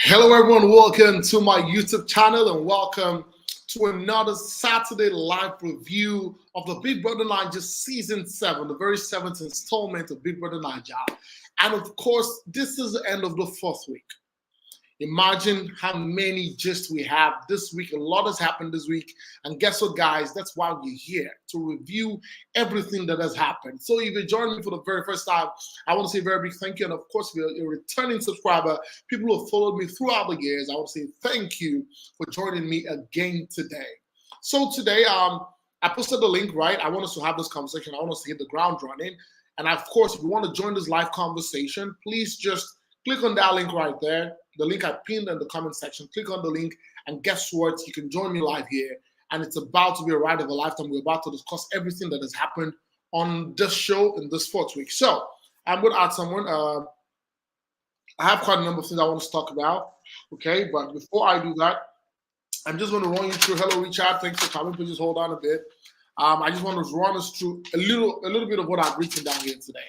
Hello, everyone. Welcome to my YouTube channel and welcome to another Saturday live review of the Bbnaija Season 7, the very seventh installment of Bbnaija. And of course, this is the end of the fourth week. Imagine how many gists we have this week. A lot has happened this week. And guess what, guys? That's why we're here, to review everything that has happened. So if you joined me for the very first time, I want to say a very big thank you. And of course, if you're a returning subscriber, people who have followed me throughout the years, I want to say thank you for joining me again today. So today, I posted the link, right? I want us to have this conversation. I want us to hit the ground running. And of course, if you want to join this live conversation, please just click on that link right there. The link I pinned in the comment section. Click on the link, and guess what? You can join me live here. And it's about to be a ride of a lifetime. We're about to discuss everything that has happened on this show in this fourth week. So I'm going to add someone. I have quite a number of things I want to talk about. Okay, but before I do that, I'm just going to run you through. Hello, Richard. Thanks for coming. Please just hold on a bit. I just want to run us through a little bit of what I've written down here today.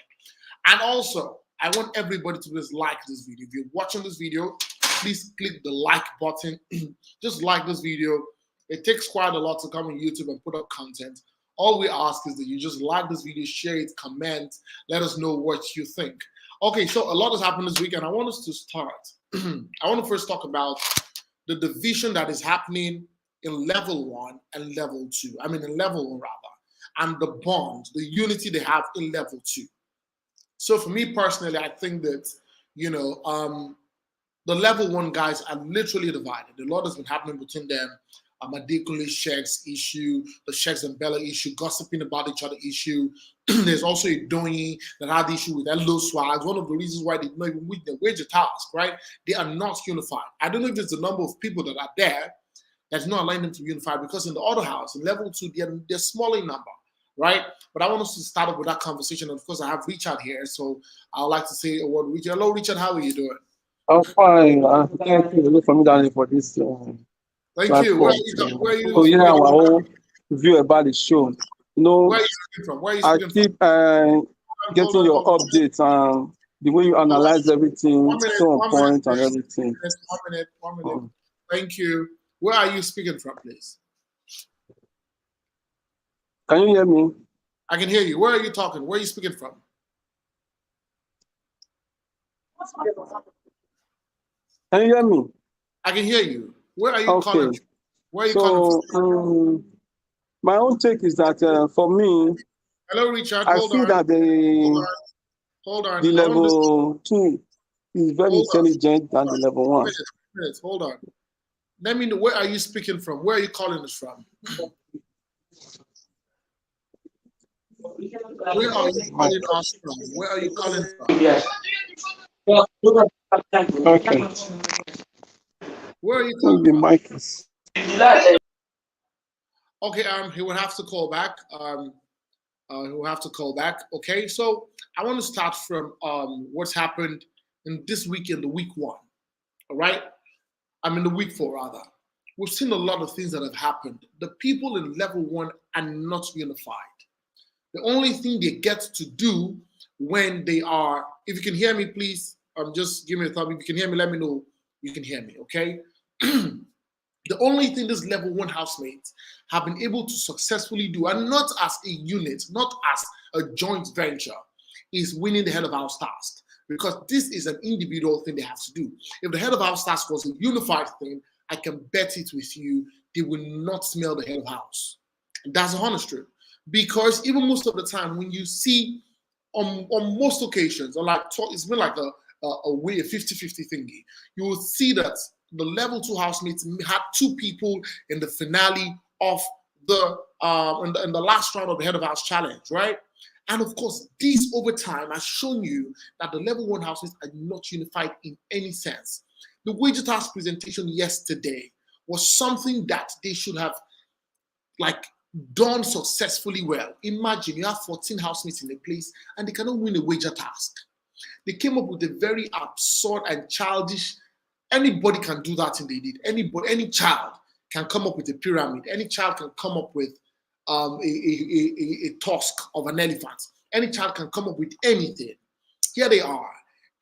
And also, I want everybody to just like this video. If you're watching this video, please click the like button. Just like this video. It takes quite a lot to come on YouTube and put up content. All we ask is that you just like this video, share it, comment, let us know what you think. Okay, so a lot has happened this week, and I want us to start. I want to first talk about the division that is happening in level 1 and level 2. I mean, in level 1 rather, and the bond, the unity they have in level 2. So for me personally, I think that, the level 1 guys are literally divided. A lot has been happening between them. Adekunle and Sheggz issue, the Sheggz and Bella issue, gossiping about each other issue. There's also a Doyi that had the issue with Hello Swags. One of the reasons why they did not even win the wager task, right? They are not unified. I don't know if it's the number of people that are there that's not allowing them to be unified, because in the other house, in level 2, they're small in number. Right, but I want us to start up with that conversation. And of course, I have Richard here, so I'd like to say a word. Richard, hello, Richard. How are you doing? I'm fine. Thank you for me for this Thank you. platform. So yeah, our whole view about the show. Where are you speaking from? Where are you I speaking keep from? getting your updates and the way you analyze everything, so on point and everything. 1 minute. Thank you. Where are you speaking from, please? Can you hear me? I can hear you. Where are you talking? Where are you speaking from? Can you hear me? I can hear you. Where are you calling from? Where are you calling from? My own take is that for me, hello, Richard. I feel that hold on. The level 2 is very intelligent than the level 1. Minutes. Hold on. Let me know, where are you speaking from? Where are you calling us from? Where are you calling us from? Where are you calling from? Yes. Okay. Where are you calling from? The mic is. Okay, he will have to call back. He will have to call back. Okay, so I want to start from what's happened in this week, in the week 1. All right, I'm in the week 4 rather. We've seen a lot of things that have happened. The people in level 1 are not unified. The only thing they get to do when they are, if you can hear me, please, just give me a thumb. If you can hear me, let me know you can hear me, okay? The only thing these level 1 housemates have been able to successfully do, and not as a unit, not as a joint venture, is winning the head of house task. Because this is an individual thing they have to do. If the head of house task was a unified thing, I can bet it with you, they will not smell the head of house. And that's the honest truth. Because even most of the time, when you see on most occasions, or like it's been like a 50-50 thingy, you will see that the level 2 housemates had 2 people in the finale of the in the last round of the head of house challenge, right? And of course, this over time has shown you that the level 1 housemates are not unified in any sense. The wager task presentation yesterday was something that they should have done successfully well. Imagine you have 14 housemates in a place and they cannot win a wager task. They came up with a very absurd and childish. Anybody can do that thing they did. Anybody, any child can come up with a pyramid. Any child can come up with a tusk of an elephant. Any child can come up with anything. Here they are.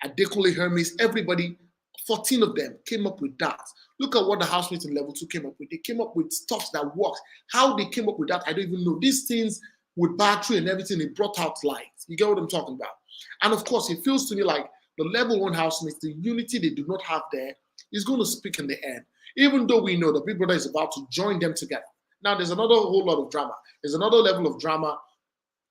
Adekunle, Hermes, everybody 14 of them came up with that. Look at what the housemates in level 2 came up with. They came up with stuff that works. How they came up with that, I don't even know. These things with battery and everything, they brought out light. You get what I'm talking about? And of course, it feels to me like the level 1 housemates, the unity they do not have there is going to speak in the end. Even though we know that Big Brother is about to join them together. Now, there's another whole lot of drama. There's another level of drama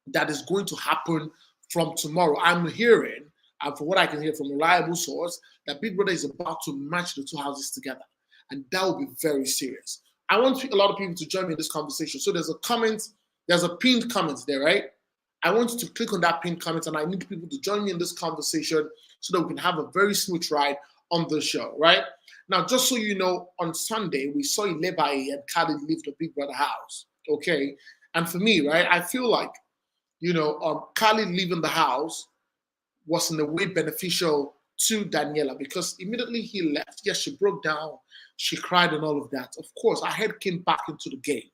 that is going to happen from tomorrow. I'm hearing, and from what I can hear from a reliable source, that Big Brother is about to match the 2 houses together. And that will be very serious. I want a lot of people to join me in this conversation. So there's a comment, there's a pinned comment there, right? I want you to click on that pinned comment, and I need people to join me in this conversation so that we can have a very smooth ride on the show, right? Now, just so you know, on Sunday, we saw Bbnaija and Khalid leave the Big Brother house, okay? And for me, right, I feel like, Khalid leaving the house was in a way beneficial to Daniella because immediately he left. Yes, she broke down, she cried and all of that. Of course, her head came back into the game.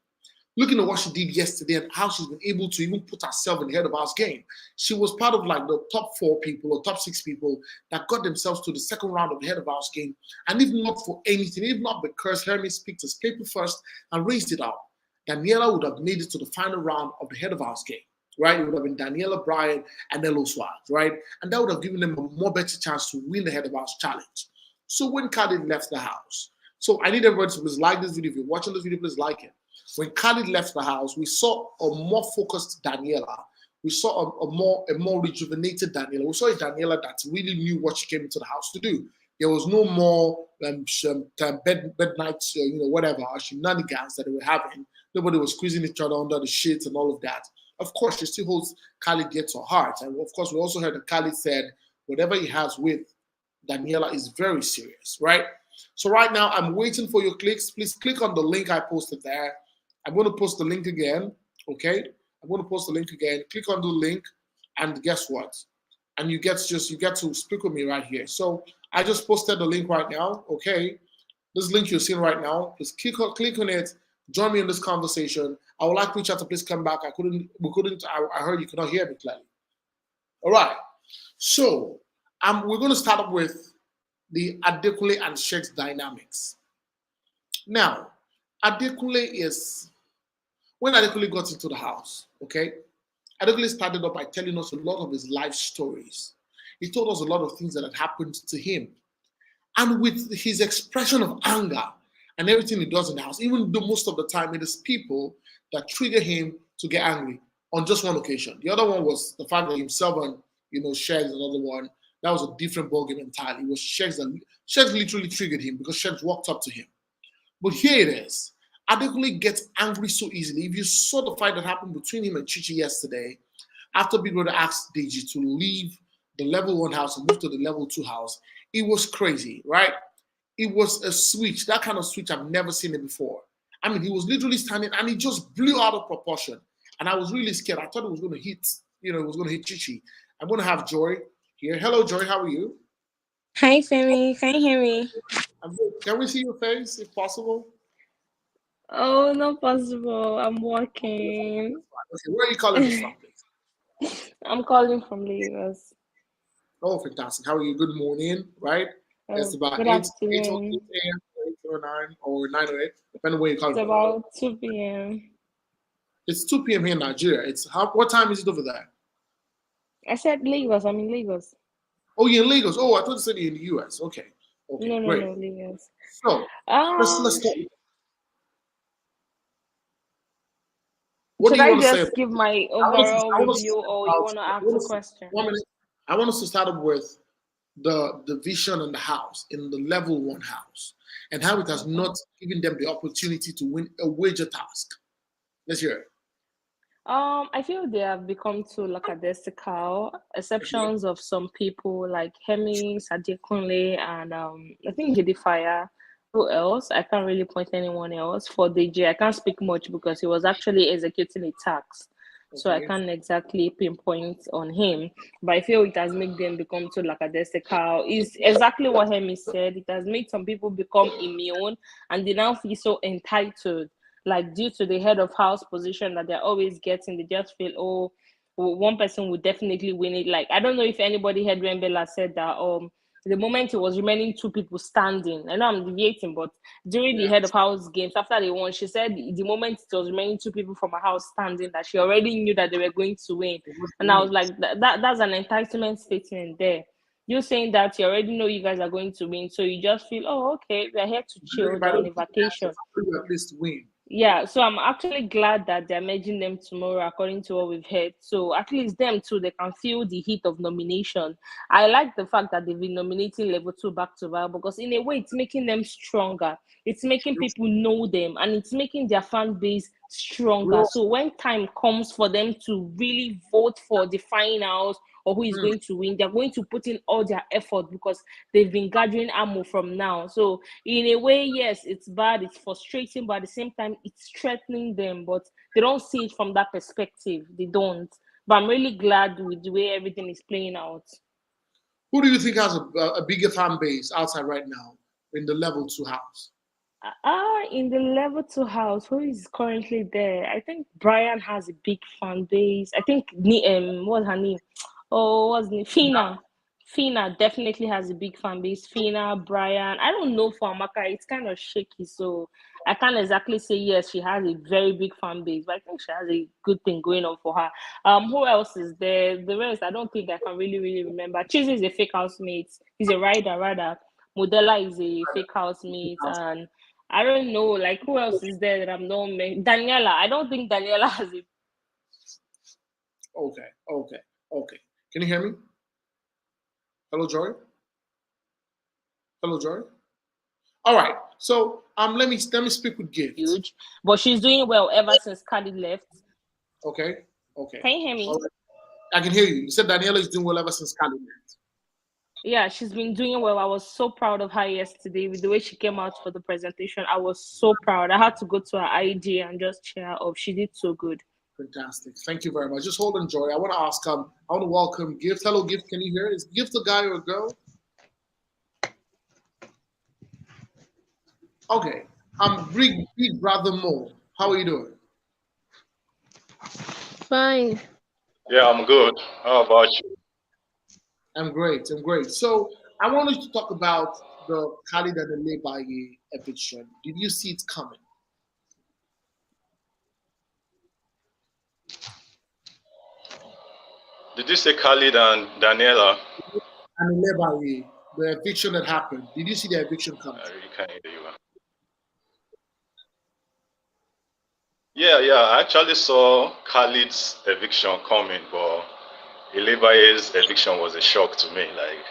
Looking at what she did yesterday and how she's been able to even put herself in the head of house game. She was part of like the top 4 people or top 6 people that got themselves to the second round of the head of house game. And if not for anything, if not because Hermes picked his paper first and raised it up, Daniella would have made it to the final round of the head of house game, right? It would have been Daniella, Brian, and Elo Swag, right? And that would have given them a more better chance to win the head of house challenge. So when Khalid left the house, so I need everybody to please like this video. If you're watching this video, please like it. When Khalid left the house, we saw a more focused Daniella. We saw a more rejuvenated Daniella. We saw a Daniella that really knew what she came into the house to do. There was no more bed nights, whatever, shenanigans that they were having. Nobody was squeezing each other under the sheets and all of that. Of course, she still holds Khalid dear to her heart. And of course, we also heard that Khalid said whatever he has with Daniella is very serious, right? So right now, I'm waiting for your clicks. Please click on the link I posted there. I'm going to post the link again, okay? I'm going to post the link again. Click on the link, and guess what? And you get to speak with me right here. So I just posted the link right now, okay? This link you're seeing right now, just click on it. Join me in this conversation. I would like Richard to please come back. I heard you could not hear me clearly. All right. So we're going to start up with the Adekunle and Sheggz dynamics. Now, when Adekunle got into the house, okay, Adekunle started up by telling us a lot of his life stories. He told us a lot of things that had happened to him. And with his expression of anger and everything he does in the house, even though most of the time it is people that trigger him to get angry on just one occasion. The other one was the fact that himself and, Sheggz, another one, that was a different ballgame entirely. It was Sheggz literally triggered him because Sheggz walked up to him. But here it is. Adekunle gets angry so easily. If you saw the fight that happened between him and Chichi yesterday, after Big Brother asked Deji to leave the level 1 house and move to the level 2 house, it was crazy, right? It was a switch, that kind of switch I've never seen it before. I mean, he was literally standing and he just blew out of proportion. And I was really scared. I thought it was going to hit, it was going to hit Chichi. I'm going to have Joy here. Hello, Joy. How are you? Hi, Femi. Can you hear me? Can we see your face, if possible? Oh, not possible. I'm working. Okay, where are you calling from, please? I'm calling from Lagos. Oh, fantastic. How are you? Good morning, right? It's about 8 a.m. or 9 or 9 or 8, depending on where you're calling from. It's about 2 p.m. It's 2 p.m. here in Nigeria. What time is it over there? I said Lagos. I'm in Lagos. Oh, you're in Lagos. Oh, I thought you said you're in the U.S. Okay. No, great. No, Lagos. So, let's start. Should I just give my overall review, or you want to ask a question? 1 minute. I want us to start up with the division in the house, in the level 1 house, and how it has not given them the opportunity to win a wager task. Let's hear it. I feel they have become too lackadaisical, exceptions of some people like Hermes, Adekunle, and I think Bbnaija. Who else? I can't really point anyone else. For DJ, I can't speak much because he was actually executing a tax. So I can't exactly pinpoint on him. But I feel it has made them become too lackadaisical. It's exactly what Hermes said. It has made some people become immune and they now feel so entitled. Like due to the head of house position that they're always getting, they just feel, oh, one person would definitely win it. Like, I don't know if anybody heard when Bella said that the moment it was remaining 2 people standing, I know I'm deviating, but during the head of house games, after they won, she said the moment it was remaining 2 people from her house standing, that she already knew that they were going to win. And I was like, that's an entitlement statement there. You're saying that you already know you guys are going to win, so you just feel, oh, okay, we're here to chill, they're on a vacation. At least win. Yeah, so I'm actually glad that they're merging them tomorrow, according to what we've heard. So at least them too, they can feel the heat of nomination. I like the fact that they've been nominating level 2 back to back, because in a way, it's making them stronger. It's making people know them, and it's making their fan base stronger. So when time comes for them to really vote for the finals or who is going to win, they're going to put in all their effort because they've been gathering ammo from now. So in a way, yes, it's bad, it's frustrating, but at the same time, it's threatening them. But they don't see it from that perspective. They don't. But I'm really glad with the way everything is playing out. Who do you think has a bigger fan base outside right now in the level 2 house? In the level 2 house, who is currently there? I think Brian has a big fan base. I think what's her name? Oh, what's the Phyna? Phyna definitely has a big fan base. Phyna, Brian. I don't know for Amaka, it's kind of shaky, so I can't exactly say yes, she has a very big fan base, but I think she has a good thing going on for her. Who else is there? The rest, I don't think I can really remember. Cheese is a fake housemate. He's a rider, rather. Modella is a fake housemate, and I don't know, like, who else is there that I'm not Daniella. I don't think Daniella has a. Okay. Can you hear me? Hello, Joy. All right. So let me speak with Gift. Huge, but she's doing well ever since Khalid left. Okay. Can you hear me? Right. I can hear you. You said Daniella is doing well ever since Khalid left. Yeah, she's been doing well. I was so proud of her yesterday with the way she came out for the presentation. I was so proud. I had to go to her IG and just cheer her up. She did so good. Fantastic. Thank you very much. Just hold on, Joy. I want to ask I want to welcome Gift. Hello, Gift. Can you hear? Is Gift a guy or a girl? Okay. I'm Big Brother Mo. How are you doing? Fine. Yeah, I'm good. How about you? I'm great. So I wanted to talk about the Khalid and the Bbnaija eviction. Did you see it coming? Did you say Khalid and Daniella? And the Bbnaija, the eviction that happened. Did you see the eviction coming? I really can't hear you. Yeah. I actually saw Khalid's eviction coming, but Bbnaija's eviction was a shock to me. Like,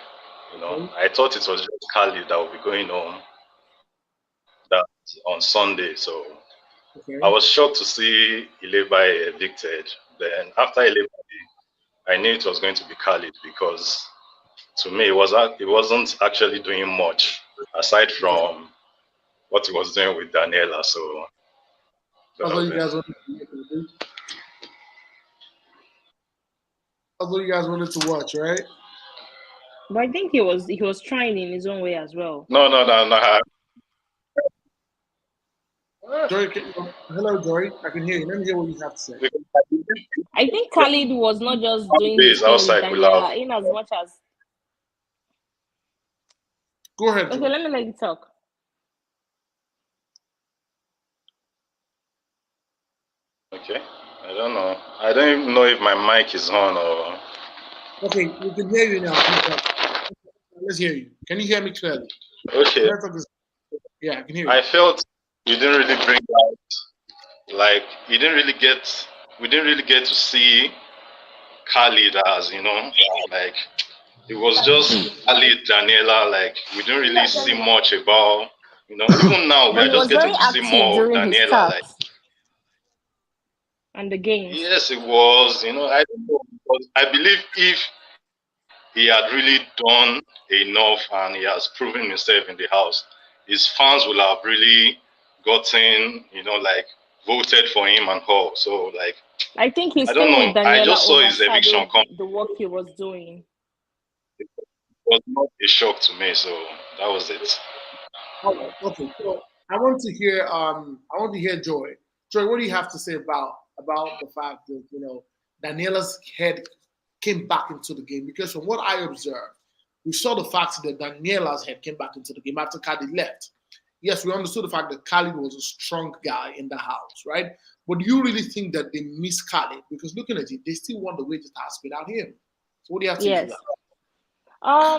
I thought it was just Khalid that would be going home that on Sunday. So I was shocked to see Bbnaija evicted. Then after Bbnaija, I knew it was going to be Khalid because to me it wasn't actually doing much aside from what he was doing with Daniella. So that's what you guys wanted to watch, right? But I think he was trying in his own way as well. No. Joy, hello, Joy. I can hear you. Let me hear what you have to say. I think Khalid was not just doing this thing with Daniella, in as much as. Go ahead. Okay, Joy. let me let you talk. Okay. I don't know. I don't even know if my mic is on or. Okay, we can hear you now. Let's hear you. Can you hear me clearly? Okay. Yeah, I can hear you. I felt you didn't really bring out, like, we didn't really get to see Khalid as, like, it was just Khalid, Daniella, like, we didn't really see much about, even now we are just getting to see more of Daniella, like. And the games. Yes, it was, I don't know, because I believe if he had really done enough and he has proven himself in the house, his fans will have really gotten, like, voted for him and all. So, like, I think he's I don't know. Daniella I just saw his eviction come. The work he was doing. It was not a shock to me, so that was it. Okay. So I want to hear Joy. Joy, what do you have to say about the fact that Daniella's head came back into the game? Because from what I observed, we saw the fact that Daniella's head came back into the game after Khalid left. Yes, we understood the fact that Khalid was a strong guy in the house, right? But do you really think that they miss Khalid? Because looking at it, they still won the wages task without him. So what do you have to say to that?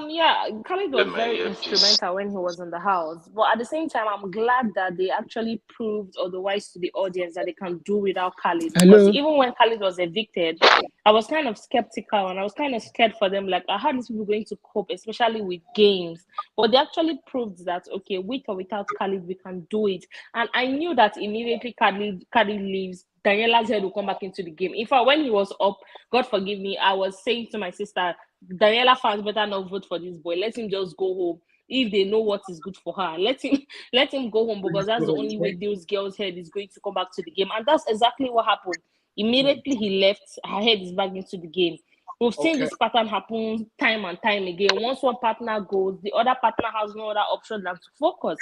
Yeah, Khalid was very instrumental when he was in the house. But at the same time, I'm glad that they actually proved otherwise to the audience that they can do without Khalid. Because even when Khalid was evicted, I was kind of skeptical and I was kind of scared for them. Like, how are these people going to cope, especially with games? But they actually proved that, okay, with or without Khalid, we can do it. And I knew that immediately Khalid leaves, Daniella's head will come back into the game. In fact, when he was up, God forgive me, I was saying to my sister, Daniella fans better not vote for this boy. Let him just go home. If they know what is good for her, let him go home, because that's the only way those girls' head is going to come back to the game. And that's exactly what happened. Immediately he left, her head is back into the game. We've seen this pattern happen time and time again. Once one partner goes, the other partner has no other option than to focus.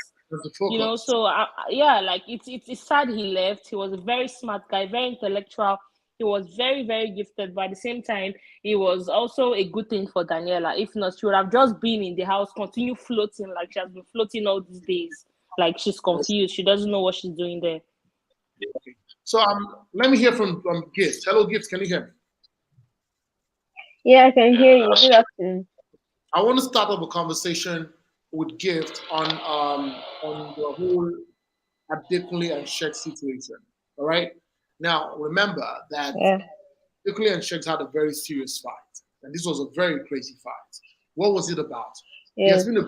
You know, so yeah, like it's sad he left. He was a very smart guy, very intellectual. He was very, very gifted, but at the same time, it was also a good thing for Daniella. If not, she would have just been in the house, continue floating like she has been floating all these days. Like she's confused. She doesn't know what she's doing there. Okay. So let me hear from Gift. Hello, Gift. Can you hear me? Yeah, I can hear you. Good afternoon. I want to start up a conversation with Gift on the whole Adekunle and Sheggz situation. All right. Now, remember that Adekunle and Sheggz had a very serious fight, and this was a very crazy fight. What was it about? It has been a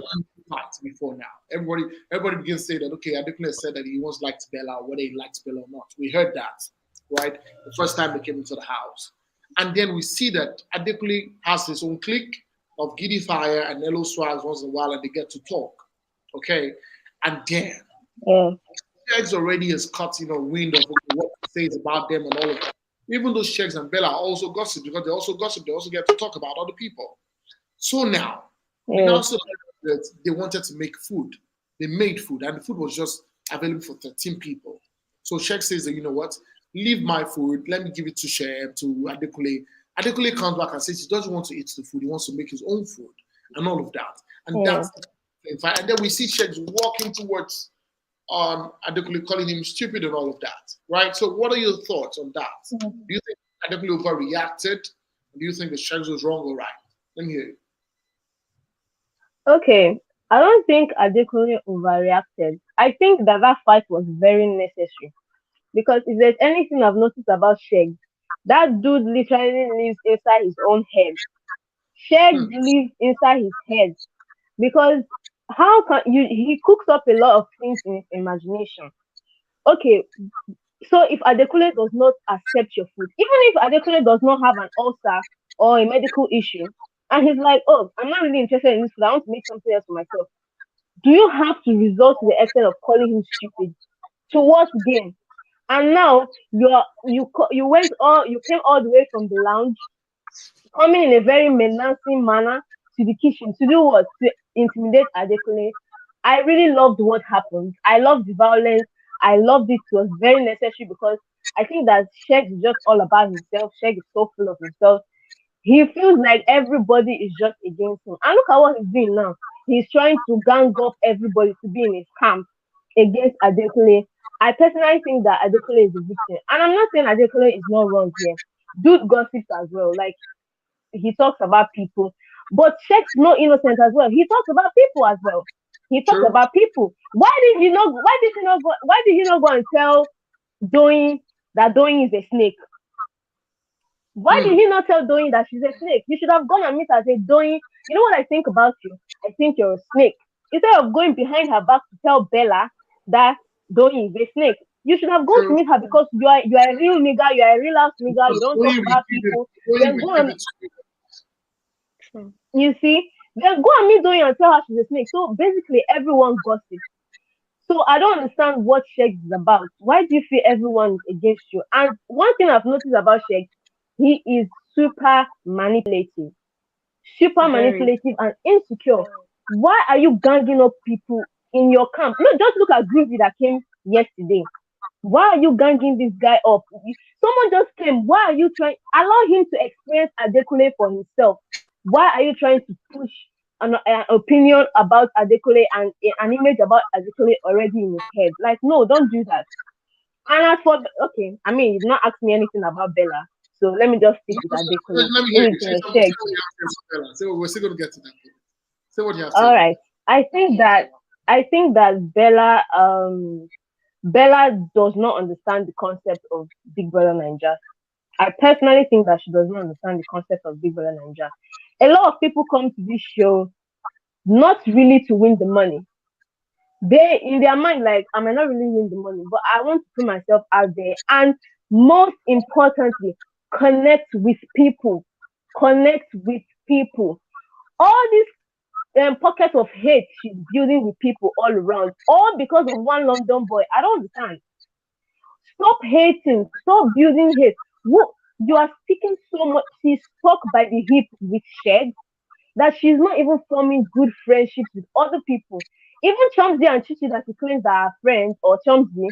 fight before now. Everybody begins to say that, okay, Adekunle said that he once liked Bella, whether he likes Bella or not. We heard that, right? The first time they came into the house. And then we see that Adekunle has his own clique of Giddy Fire and Nello Swags once in a while, and they get to talk, okay? And then Sheggz already has caught, wind of what he says about them and all of that. Even though Sheggz and Bella also gossip, because they also gossip, they also get to talk about other people. So now, we now saw that they wanted to make food. They made food, and the food was just available for 13 people. So Sheggz says that, you know what, leave my food, let me give it to Adekunle. Adekunle comes back and says he doesn't want to eat the food, he wants to make his own food, and all of that. And that's the fight. And then we see Sheggz walking towards Adekunle, calling him stupid and all of that, right? So what are your thoughts on that? Do you think Adekunle overreacted? Do you think the Sheggz was wrong or right? Let me hear you. Okay, I don't think Adekunle overreacted. I think that fight was very necessary, because if there's anything I've noticed about Sheggz, that dude literally lives inside his own head. Sheggz lives inside his head, because how can he cooks up a lot of things in his imagination. Okay, so if Adekunle does not accept your food, even if Adekunle does not have an ulcer or a medical issue, and he's like, oh, I'm not really interested in this food, I want to make something else for myself, do you have to resort to the extent of calling him stupid? To what gain? And now you came all the way from the lounge, coming in a very menacing manner to the kitchen to do what? To intimidate Adekunle. I really loved what happened. I loved the violence. I loved it. It was very necessary, because I think that Sheggz is just all about himself. Sheggz is so full of himself. He feels like everybody is just against him. And look at what he's doing now. He's trying to gang up everybody to be in his camp against Adekunle. I personally think that Adekunle is a victim. And I'm not saying Adekunle is not wrong here. Dude gossips as well. Like, he talks about people. But Sheggz not innocent as well. He talks about people as well. He talks about people. Why did he not go and tell Doyin that Doyin is a snake? Why did he not tell Doyin that she's a snake? You should have gone and meet her and say, Doyin, you know what I think about you? I think you're a snake. Instead of going behind her back to tell Bella that Doyin is a snake, you should have gone to meet her, because you are a real nigga, you are a real ass nigga, you don't talk about people. Then go and, you see, then go and meet Doyin and tell her she's a snake. So basically, everyone gossips. So I don't understand what Sheggz is about. Why do you feel everyone is against you? And one thing I've noticed about Sheggz, he is super manipulative and insecure. Why are you ganging up people in your camp? No, just look at Groovy that came yesterday. Why are you ganging this guy up? Someone just came. Why are you trying? Allow him to experience Adekunle for himself. Why are you trying to push an opinion about Adekunle and an image about Adekunle already in his head. Like, no, don't do that. And as for okay, I mean, you've not asked me anything about Bella, so let me just stick with Adekunle. Let me hear you. Say what you have to say, Bella. So we're still going to get to that. Say what you have to say. All right. I think that Bella does not understand the concept of Big Brother Naija. I personally think that she does not understand the concept of Big Brother Naija. A lot of people come to this show not really to win the money. They, in their mind, like, I might not really win the money, but I want to put myself out there. And most importantly, connect with people. Connect with people. All these pockets of hate she's building with people all around, all because of one London boy. I don't understand. Stop hating. Stop building hate. You are speaking so much. She's stuck by the hip with Sheggz that she's not even forming good friendships with other people. Even Chomsy and Chichi that she claims that are friends, or Chomsy,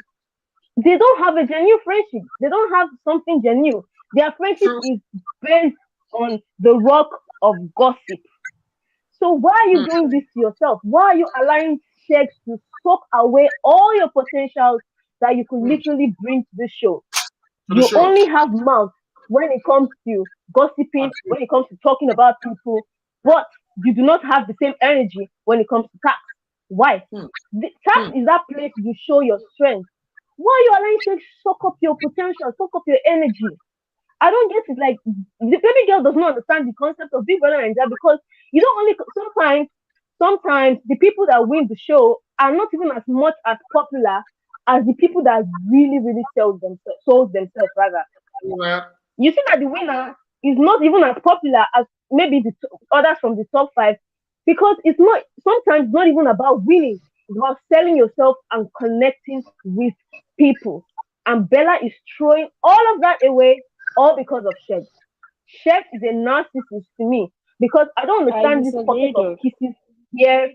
they don't have a genuine friendship. They don't have something genuine. Their friendship is based on the rock of gossip. So why are you doing this to yourself? Why are you allowing Sheggz to suck away all your potentials that you could literally bring to the show? You only have mouth when it comes to gossiping, when it comes to talking about people, but you do not have the same energy when it comes to tax. Why? The tax is that place you show your strength. Why are you allowing Sheggz to suck up your potential, suck up your energy? I don't get it. Like, the baby girl does not understand the concept of Big Brother Naija, because you don't only sometimes the people that win the show are not even as much as popular as the people that really sold themselves rather. Yeah. You see that the winner is not even as popular as maybe the others from the top 5, because it's not sometimes not even about winning. It's about selling yourself and connecting with people. And Bella is throwing all of that away, all because of Sheggz. Sheggz is a narcissist to me, because I don't understand this pocket of kisses here,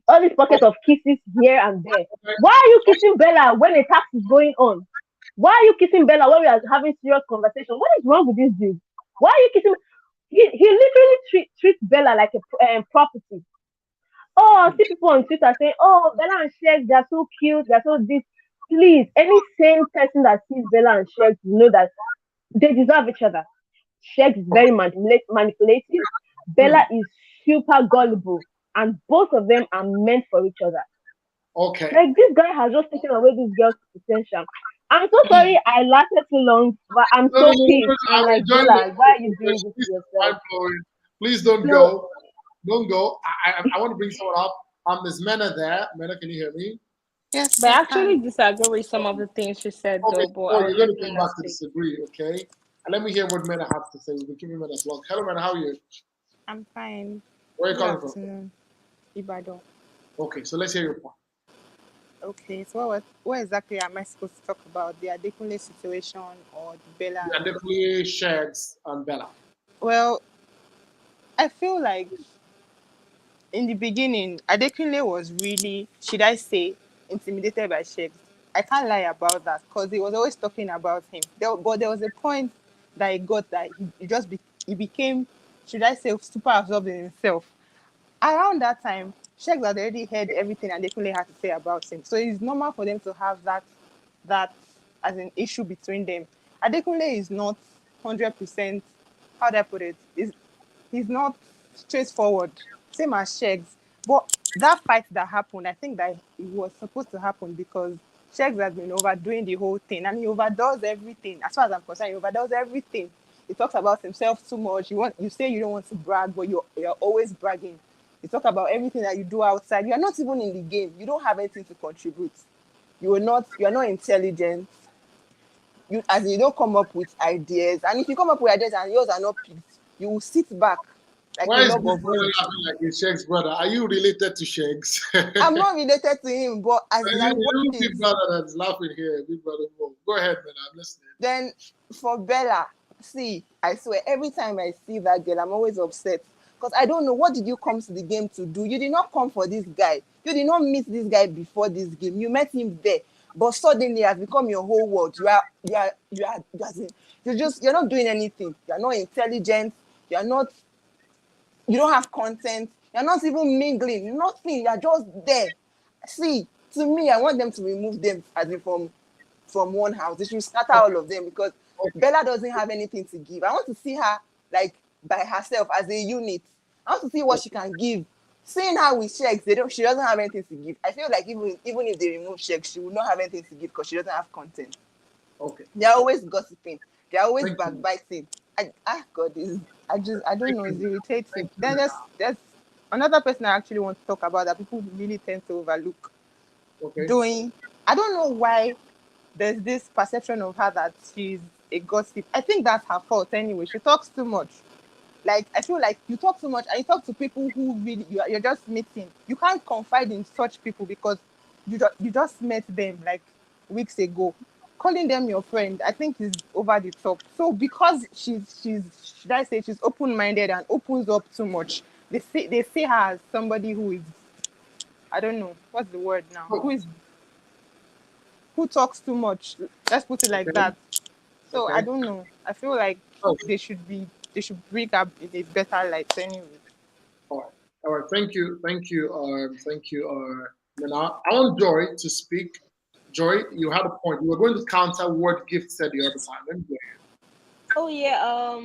all these pockets of kisses here and there. Why are you kissing Bella when a tax is going on? Why are you kissing Bella when we are having serious conversation? What is wrong with this dude? Why are you kissing? He literally treats Bella like a property. Oh, I see people on Twitter saying, "Oh, Bella and Sheggz, they're so cute, they're so this." Please, any sane person that sees Bella and Sheggz know that they deserve each other. Sheggz is very manipulative. Bella is super gullible, and both of them are meant for each other. Okay. Like, this guy has just taken away this girl's potential. I'm so sorry I lasted too long, but I'm so pissed. I'm like, Bella, why are you doing this to yourself? Please don't go. Don't go. I want to bring someone up. Is Mena there? Mena, can you hear me? Yes. But I actually disagree with some of the things she said, though. But you're going to come back to disagree, okay? And let me hear what Mena has to say. We'll be giving Mena a vlog. Hello, Mena. How are you? I'm fine. Where are you coming from? Ibadan. Okay, so let's hear your point. Okay, so what exactly am I supposed to talk about? The Adekunle situation or the Bella? The Adekunle, Sheggz, and Bella. Well, I feel like in the beginning, Adekunle was really, should I say, intimidated by Sheggz. I can't lie about that, because he was always talking about him. But there was a point that he got that he became, should I say, super absorbed in himself. Around that time, Sheggz had already heard everything Adekunle had to say about him. So it's normal for them to have that as an issue between them. Adekunle is not 100%, how do I put it? He's not straightforward, same as Sheggz. But that fight that happened, I think that it was supposed to happen because Sheggz has been overdoing the whole thing, and he overdoes everything. As far as I'm concerned, he overdoes everything. He talks about himself too much. You say you don't want to brag, but you're always bragging. You talk about everything that you do outside. You are not even in the game. You don't have anything to contribute. You are not intelligent. You don't come up with ideas. And if you come up with ideas and yours are not picked, you will sit back like why a is log Big of Brother wood. laughing like a Sheggz brother? Are you related to Sheggz? I'm not related to him, but as in I watch it. Big Brother that's laughing here. Big Brother, go ahead, man. I'm listening. Then for Bella, see, I swear, every time I see that girl, I'm always upset. Because I don't know, what did you come to the game to do? You did not come for this guy. You did not meet this guy before this game. You met him there. But suddenly it has become your whole world. You're not doing anything. You're not intelligent. You don't have content. You're not even mingling, nothing. You're just there. See, to me, I want them to remove them as in from one house. They should scatter all of them because Bella doesn't have anything to give. I want to see her like by herself as a unit. I want to see what she can give. Seeing her with Sheggz, she doesn't have anything to give. I feel like even if they remove Sheggz, she will not have anything to give because she doesn't have content. Okay. They're always gossiping. They're always backbiting. God, I don't know, it's irritating. Then there's another person I actually want to talk about that people really tend to overlook. Okay. I don't know why there's this perception of her that she's a gossip. I think that's her fault anyway. She talks too much. Like, I feel like you talk too much and you talk to people who really, you're just meeting. You can't confide in such people because you just met them like weeks ago. Calling them your friend, I think is over the top. So because she's should I say she's open-minded and opens up too much, they see her as somebody who is, I don't know, what's the word now? Who talks too much. Let's put it like that. So I don't know. I feel like they should bring up in a better light anyway. All right. Thank you. Now I want Joy to speak. Joy, you had a point. You were going to counter what Gift said the other time. Let me go ahead. Oh yeah,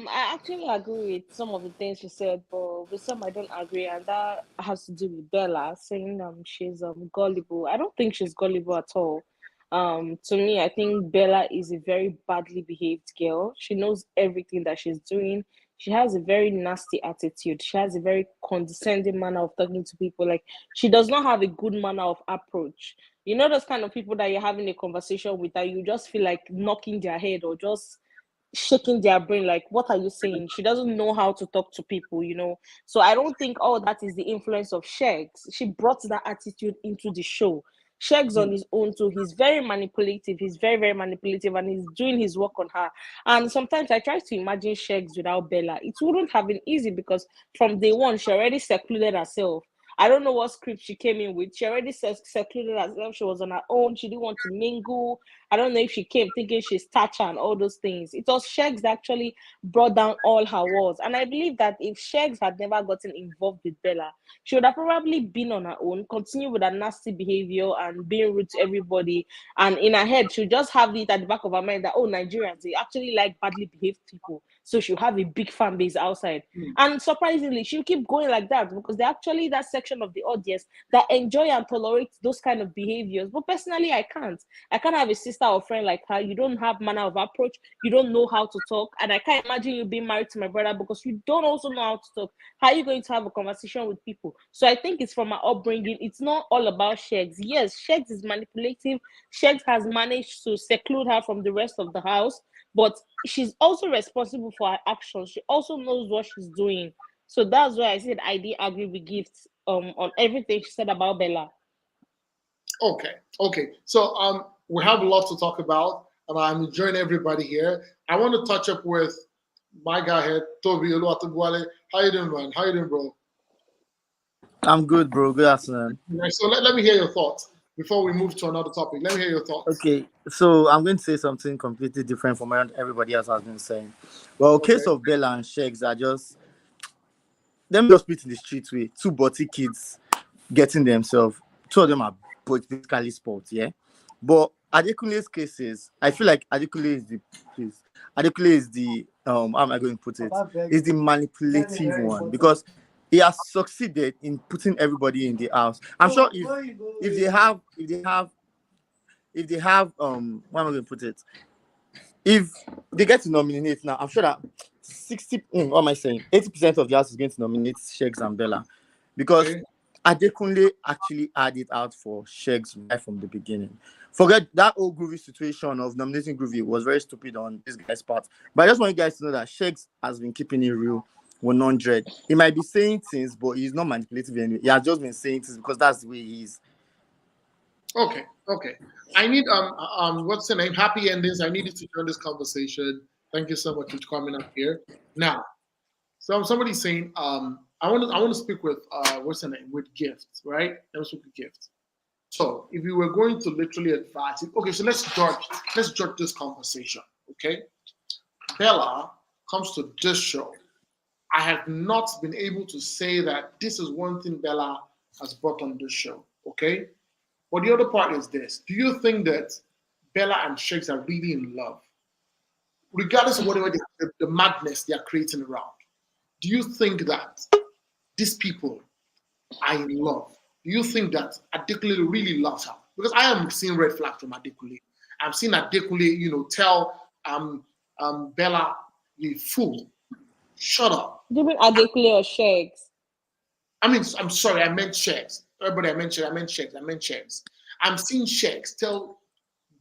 I actually agree with some of the things she said, but with some I don't agree, and that has to do with Bella saying she's gullible. I don't think she's gullible at all. To me, I think Bella is a very badly behaved girl. She knows everything that she's doing. She has a very nasty attitude. She has a very condescending manner of talking to people. Like, she does not have a good manner of approach. You know those kind of people that you're having a conversation with that you just feel like knocking their head or just shaking their brain, like, what are you saying? She doesn't know how to talk to people, you know. So I don't think all that is the influence of Sheggz. She brought that attitude into the show. Sheggz on his own too, he's very manipulative. He's very, very manipulative, and he's doing his work on her. And sometimes I try to imagine Sheggz without Bella. It wouldn't have been easy because from day one she already secluded herself. I don't know what script she came in with. She already secluded herself. She was on her own. She didn't want to mingle. I don't know if she came thinking she's Thatcher and all those things. It was Sheggz that actually brought down all her walls. And I believe that if Sheggz had never gotten involved with Bella, she would have probably been on her own, continue with her nasty behavior and being rude to everybody. And in her head, she'll just have it at the back of her mind that, oh, Nigerians, they actually like badly behaved people. So she'll have a big fan base outside. And surprisingly, she'll keep going like that because they're actually that section of the audience that enjoy and tolerate those kind of behaviors. But personally, I can't have a sister or friend like her. You don't have manner of approach, you don't know how to talk, and I can't imagine you being married to my brother because you don't also know how to talk. How are you going to have a conversation with people? So I think it's from her upbringing. It's not all about Sheggz. Yes, Sheggz is manipulative. Sheggz has managed to seclude her from the rest of the house, but she's also responsible for her actions. She also knows what she's doing. So that's why I said I did agree with Gift on everything she said about Bella. Okay. So we have a lot to talk about, and I'm enjoying everybody here. I want to touch up with my guy here, Toby Oluwatubwale. How you doing, man? How you doing, bro? I'm good, bro. Good afternoon. Right, so let me hear your thoughts before we move to another topic. Let me hear your thoughts. Okay, so I'm going to say something completely different from what everybody else has been saying. Well, case of Bella and Sheggz are just, let me just put it in the street way. Two butty kids getting themselves. Two of them are basically sports, yeah. But Adekunle's cases, I feel like Adekunle is the how am I going to put it? Is the manipulative one because he has succeeded in putting everybody in the house. I'm sure if they have what am I going to put it? If they get to nominate now, I'm sure that 80% of the house is going to nominate Sheggz and Bella because Adekunle actually had it out for Sheggz right from the beginning. Forget that old Groovy situation of nominating Groovy was very stupid on this guy's part. But I just want you guys to know that Sheggz has been keeping it real 100. He might be saying things, but he's not manipulative anyway. He has just been saying things because that's the way he is. Okay. I need what's the name? Happy endings. I needed to join this conversation. Thank you so much for coming up here. Now, so somebody's saying I want to speak with what's the name? With Gift, right? Let me speak with Gift. So if you were going to literally advise it, okay, so let's judge this conversation. Okay. Bella comes to this show I have not been able to say that this is one thing Bella has brought on this show, okay? But the other part is this. Do you think that Bella and Sheggz are really in love? Regardless of whatever the madness they are creating around, do you think that these people are in love? Do you think that Adekunle really loves her? Because I am seeing red flags from Adekunle. I'm seeing Adekunle, tell Bella, you fool, shut up. Do you mean Adekunle or Sheggz? I mean, I'm sorry, I meant Sheggz. Everybody, I meant Sheggz. I'm seeing Sheggz tell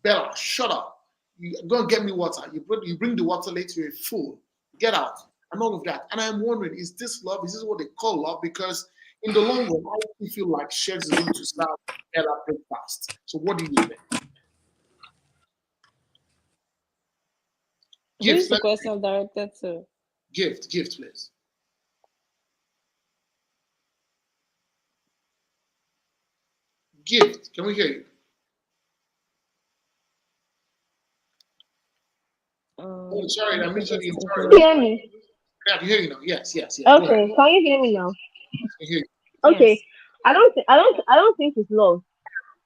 Bella, shut up. You go and get me water. You bring the water later, you're a fool. Get out. And all of that. And I'm wondering, is this love? Is this what they call love? Because in the long run, I really feel like Sheggz is going to start Bella breakfast. So what do you think? Who's the person directed to? Gift, please. Gift, can we hear you? Oh, sorry, I missed you. Can you hear me? Yeah, I can hear you now. Yes. Okay, can you hear me now? I can hear you. Okay, Yes. I don't think it's love.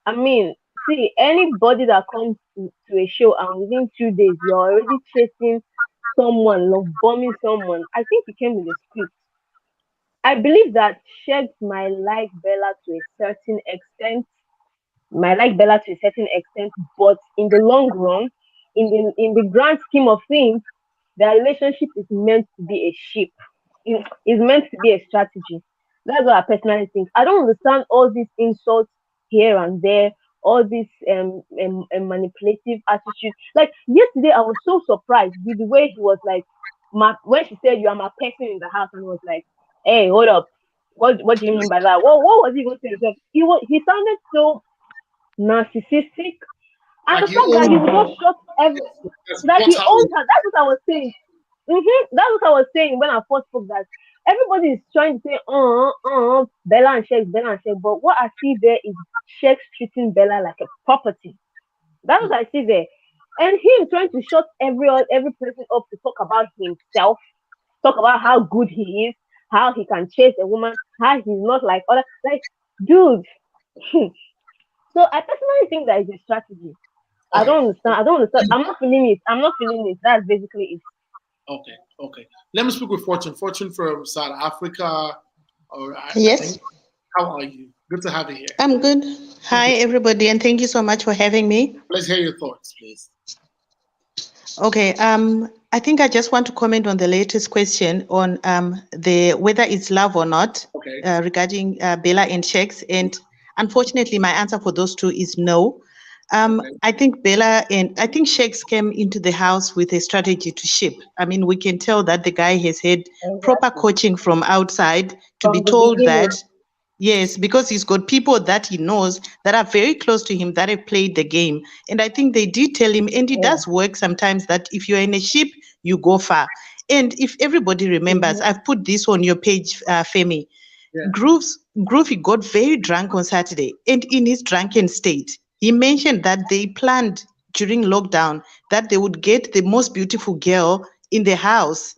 I mean, see, anybody that comes to a show and within 2 days you're already chasing someone, love bombing someone, I think it came with a script. I believe that Sheggz might like Bella to a certain extent, but in the long run, in the grand scheme of things, their relationship is meant to be a ship. Is meant to be a strategy. That's what I personally think. I don't understand all these insults here and there, all this manipulative attitude. Like yesterday, I was so surprised with the way he was like, when she said, "You are my person in the house," and he was like, "Hey, hold up, what do you mean by that? What was he going to say?" He sounded so narcissistic, and Like the fact that he would just shut that he owns her. That's what I was saying. That's what I was saying when I first spoke, that everybody is trying to say, Bella and Sheggz, but what I see there is Sheggz treating Bella like a property. That's what I see there. And him trying to shut every person up to talk about himself, talk about how good he is, how he can chase a woman, how he's not like other, like, dude. So I personally think that is a strategy. I don't understand. I'm not feeling it. That's basically it. Okay. Let me speak with Fortune. Fortune from South Africa. Yes. How are you? Good to have you here. I'm good. Hi, everybody, and thank you so much for having me. Let's hear your thoughts, please. Okay. I think I just want to comment on the latest question on the whether it's love or not, regarding Bella and Sheggz. And unfortunately, my answer for those two is no. I think Sheggz came into the house with a strategy to ship. I mean, we can tell that the guy has had proper coaching from outside to be told that, yes, because he's got people that he knows that are very close to him that have played the game. And I think they did tell him, and it does work sometimes, that if you're in a ship, you go far. And if everybody remembers, I've put this on your page, Femi. Yeah. Groovy got very drunk on Saturday, and in his drunken state, he mentioned that they planned during lockdown that they would get the most beautiful girl in the house.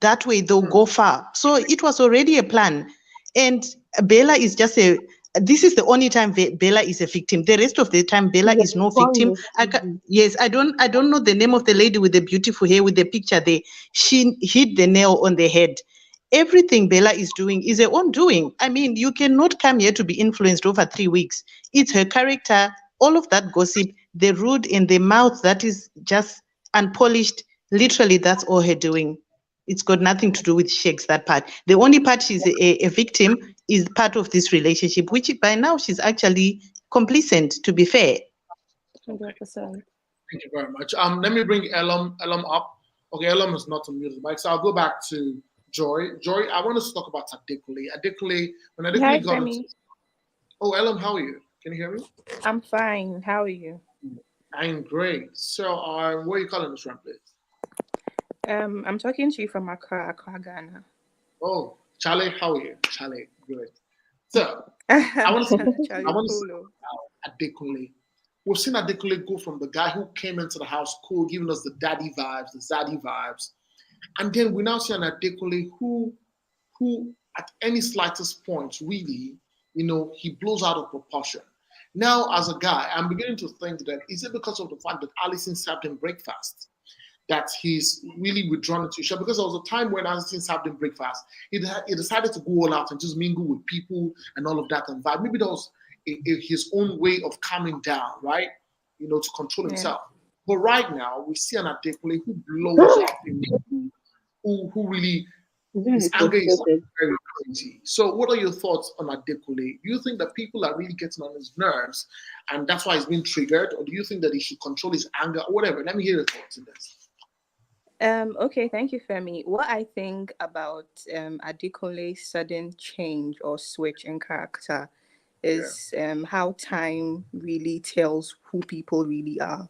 That way they'll go far. So it was already a plan. And Bella is just this is the only time Bella is a victim. The rest of the time, Bella is no victim. I don't know the name of the lady with the beautiful hair with the picture there. She hit the nail on the head. Everything Bella is doing is her own doing. I mean, you cannot come here to be influenced over 3 weeks. It's her character, all of that gossip, the rude in the mouth that is just unpolished. Literally, that's all her doing. It's got nothing to do with Sheggz, that part. The only part she's a victim is part of this relationship, which by now she's actually complacent, to be fair. 100%. Thank you very much. Let me bring Elam up. Okay, Elam is not on mute, Mike, so I'll go back to Joy. Joy, I want us to talk about Adekunle. When Adekunle got into... Oh, Elam, how are you? Can you hear me? I'm fine. How are you? I'm great. So, where are you calling us from, please? I'm talking to you from Accra, Ghana. Oh, Charlie, how are you? Charlie, good. So, I want to see Adekunle. We've seen Adekunle go from the guy who came into the house cool, giving us the daddy vibes, the zaddy vibes. And then we now see an Adekunle who who at any slightest point, really, he blows out of proportion. Now, as a guy, I'm beginning to think that is it because of the fact that Allison served him breakfast that he's really withdrawn into his shell? Because there was a time when Allison served him breakfast, he decided to go all out and just mingle with people and all of that and vibe. Maybe that was his own way of calming down, right? To control himself. But right now, we see an Adekunle who blows up, who really, his anger is very crazy. So what are your thoughts on Adekunle? Do you think that people are really getting on his nerves and that's why he's being triggered? Or do you think that he should control his anger or whatever? Let me hear your thoughts on this. Okay, thank you, Femi. What I think about Adekunle's sudden change or switch in character is how time really tells who people really are.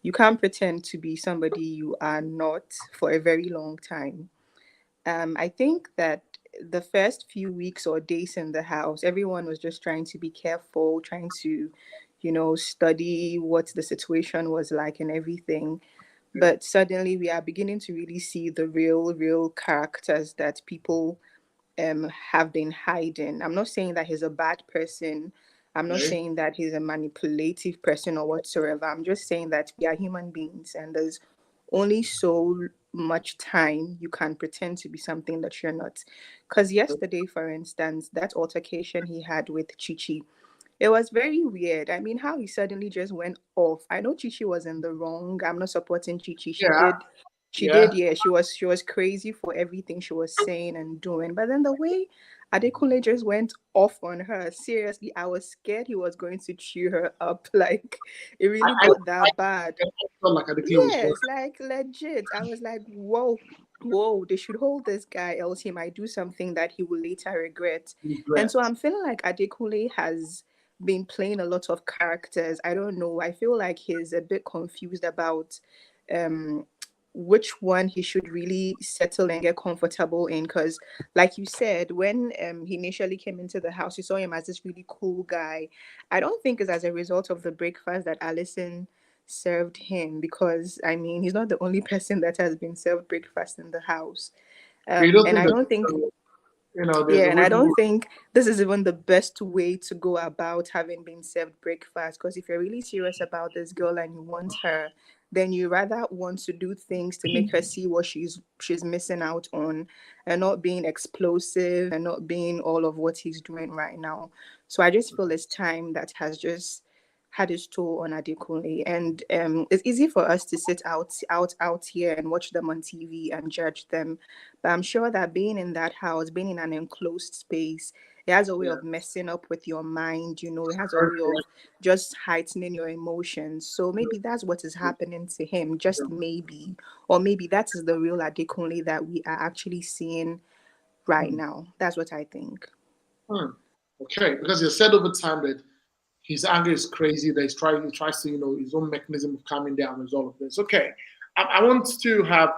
You can't pretend to be somebody you are not for a very long time. I think that the first few weeks or days in the house, everyone was just trying to be careful, trying to, study what the situation was like and everything. But suddenly we are beginning to really see the real characters that people have been hiding. I'm not saying that he's a bad person. I'm not saying that he's a manipulative person or whatsoever. I'm just saying that we are human beings and there's only so much time you can pretend to be something that you're not. Because yesterday, for instance, that altercation he had with Chichi, it was very weird. I mean, how he suddenly just went off. I know Chichi was in the wrong. I'm not supporting Chichi. She did, yeah. She was crazy for everything she was saying and doing. But then the way Adekunle just went off on her, seriously, I was scared he was going to chew her up. Like, it really got that bad. I felt like Adekunle Yes, like legit. I was like, whoa, they should hold this guy, else he might do something that he will later regret. And so I'm feeling like Adekunle has been playing a lot of characters. I don't know. I feel like he's a bit confused about which one he should really settle and get comfortable in. Because, like you said, when he initially came into the house, you saw him as this really cool guy. I don't think it's as a result of the breakfast that Allison served him, because I mean, he's not the only person that has been served breakfast in the house. And I don't think and I don't think this is even the best way to go about having been served breakfast. Because if you're really serious about this girl and you want her, then you rather want to do things to make her see what she's missing out on, and not being explosive and not being all of what he's doing right now. So I just feel it's time that has just had its toll on Adekunle, and it's easy for us to sit out here and watch them on TV and judge them, but I'm sure that being in that house, being in an enclosed space, it has a way of messing up with your mind. It has a way of just heightening your emotions. So maybe that's what is happening to him, just maybe, or maybe that is the real Adekunle that we are actually seeing right now. That's what I think. Okay, because you said over time that his anger is crazy, that he tries to, his own mechanism of calming down and all of this. Okay, I want to have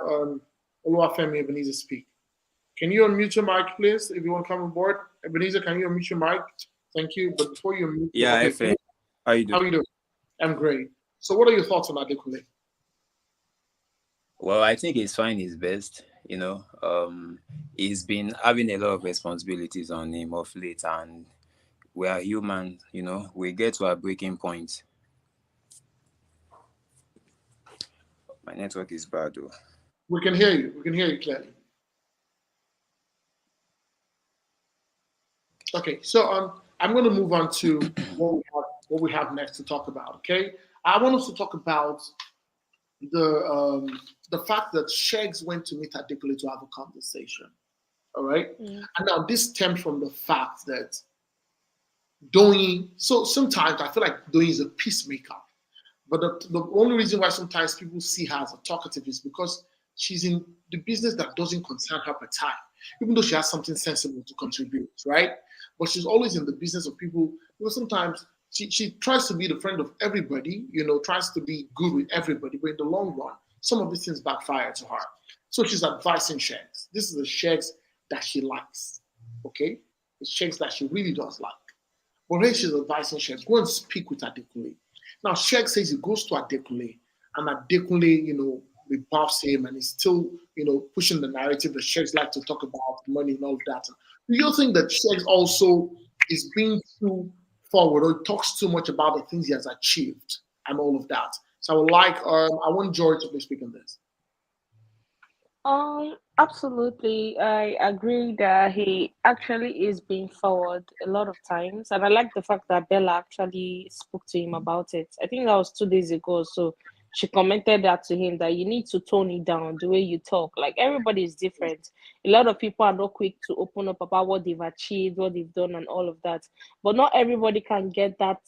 Oluwafemi Bbnaija speak. Can you unmute your mic, please, if you want to come on board? Bbnaija, can you unmute your mic? Thank you. But before you unmute, how you doing? How you doing? I'm great. So what are your thoughts on Adekunle? Well, I think he's trying his best. He's been having a lot of responsibilities on him of late, and we are human, we get to a breaking point. My network is bad, though. We can hear you. We can hear you clearly. Okay, so I'm going to move on to what we have next to talk about. Okay, I want us to talk about the fact that Sheggz went to meet Adekunle to have a conversation. All right, and now this stems from the fact that Doyin. So sometimes I feel like Doyin is a peacemaker, but the only reason why sometimes people see her as a talkative is because she's in the business that doesn't concern her per time, even though she has something sensible to contribute, right? But she's always in the business of people, sometimes she tries to be the friend of everybody, tries to be good with everybody, but in the long run, some of these things backfire to her. So she's advising Sheggz. This is the Sheggz that she likes, okay? The Sheggz that she really does like. But here she's advising Sheggz, go and speak with Adekunle. Now, Sheggz says he goes to Adekunle, and Adekunle, rebuffs him, and he's still, pushing the narrative that Sheggz like to talk about money and all of that. Do you think that Sheggz also is being too forward or talks too much about the things he has achieved and all of that? So I would like, I want Joy to please speak on this. Absolutely. I agree that he actually is being forward a lot of times. And I like the fact that Bella actually spoke to him about it. I think that was 2 days ago. So she commented that to him that you need to tone it down the way you talk. Like everybody is different. A lot of people are not quick to open up about what they've achieved, what they've done, and all of that. But not everybody can get that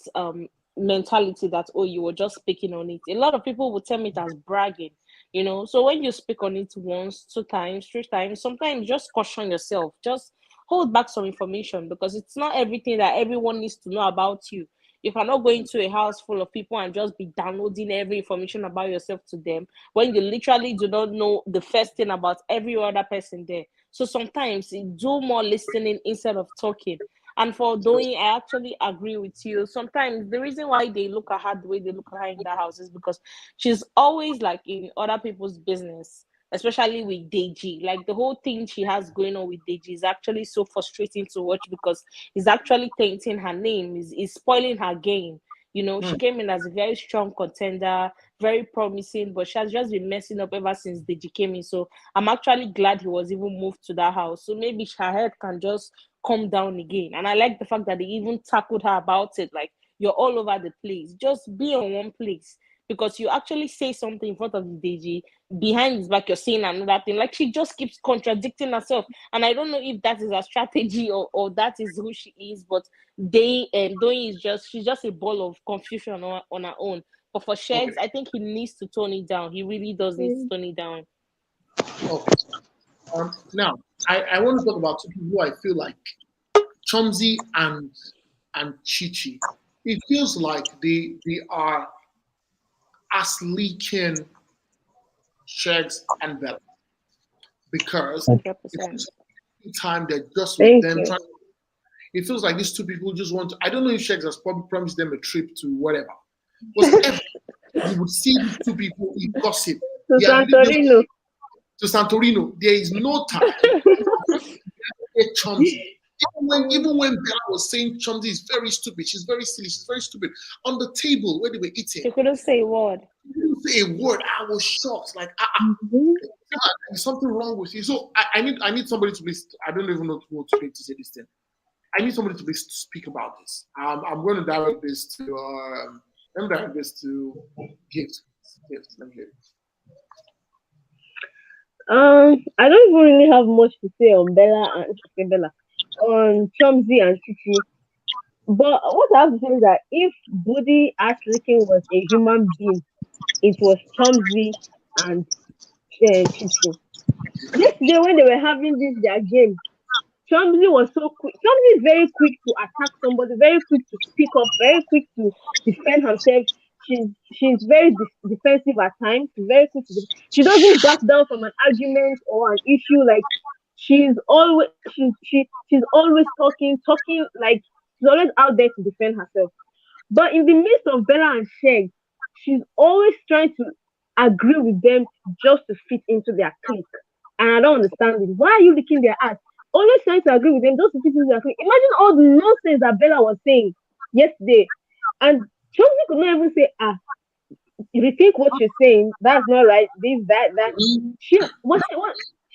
mentality that, oh, you were just speaking on it. A lot of people will tell me it as bragging. So when you speak on it once, 2 times, 3 times, sometimes just caution yourself, just hold back some information, because it's not everything that everyone needs to know about you. You cannot go into a house full of people and just be downloading every information about yourself to them when you literally do not know the first thing about every other person there. So sometimes do more listening instead of talking. And for doing, I actually agree with you. Sometimes the reason why they look at her the way they look at her in that house is because she's always like in other people's business, especially with Deji. Like the whole thing she has going on with Deji is actually so frustrating to watch, because it's actually tainting her name, is spoiling her game. She came in as a very strong contender, very promising, but she has just been messing up ever since Deji came in. So I'm actually glad he was even moved to that house. So maybe her head can just calm down again. And I like the fact that they even tackled her about it. Like, you're all over the place. Just be on one place. Because you actually say something in front of the Deji, behind his back you're saying another thing. Like, she just keeps contradicting herself. And I don't know if that is a strategy or that is who she is, but Doyin is she's just a ball of confusion on her own. But for Sheggz, I think he needs to tone it down. He really does need to tone it down. Okay. Now, I want to talk about 2 people who I feel like, Chomzy and Chichi. It feels like they are as leaking Sheggz and Bella, because time they're just with them. It feels like these 2 people just want to. I don't know if Sheggz has probably promised them a trip to whatever. But you would see these 2 people in gossip. To Santorino. To Santorino. There is no time. Chomzy. Even when Bella was saying Chomzy is very stupid, she's very silly, she's very stupid. On the table where they were eating, she couldn't say a word. She couldn't say a word. I was shocked. Like, there's something wrong with you. So I need somebody to please. I don't even know what to speak to say this thing. I need somebody to please speak about this. I'm going to direct this to. Let me direct this to Gift. Let me hear it. I don't even really have much to say on on Chomzy and Chichi. But what I have to say is that if Booty ass licking was a human being, it was Chomzy and Chichi. Yesterday when they were having their game, Chomzy was so quick. Chomzy is very quick to attack somebody, very quick to speak up, very quick to defend herself. She's very defensive at times. She's very quick to she doesn't back down from an argument or an issue. Like, she's always talking like she's always out there to defend herself. But in the midst of Bella and Sheggz, she's always trying to agree with them just to fit into their clique. And I don't understand it. Why are you licking their ass? Always trying to agree with them just to fit into their clique. Imagine all the nonsense that Bella was saying yesterday. And Chomzy could not even say, you rethink what you're saying, that's not right, this, that. She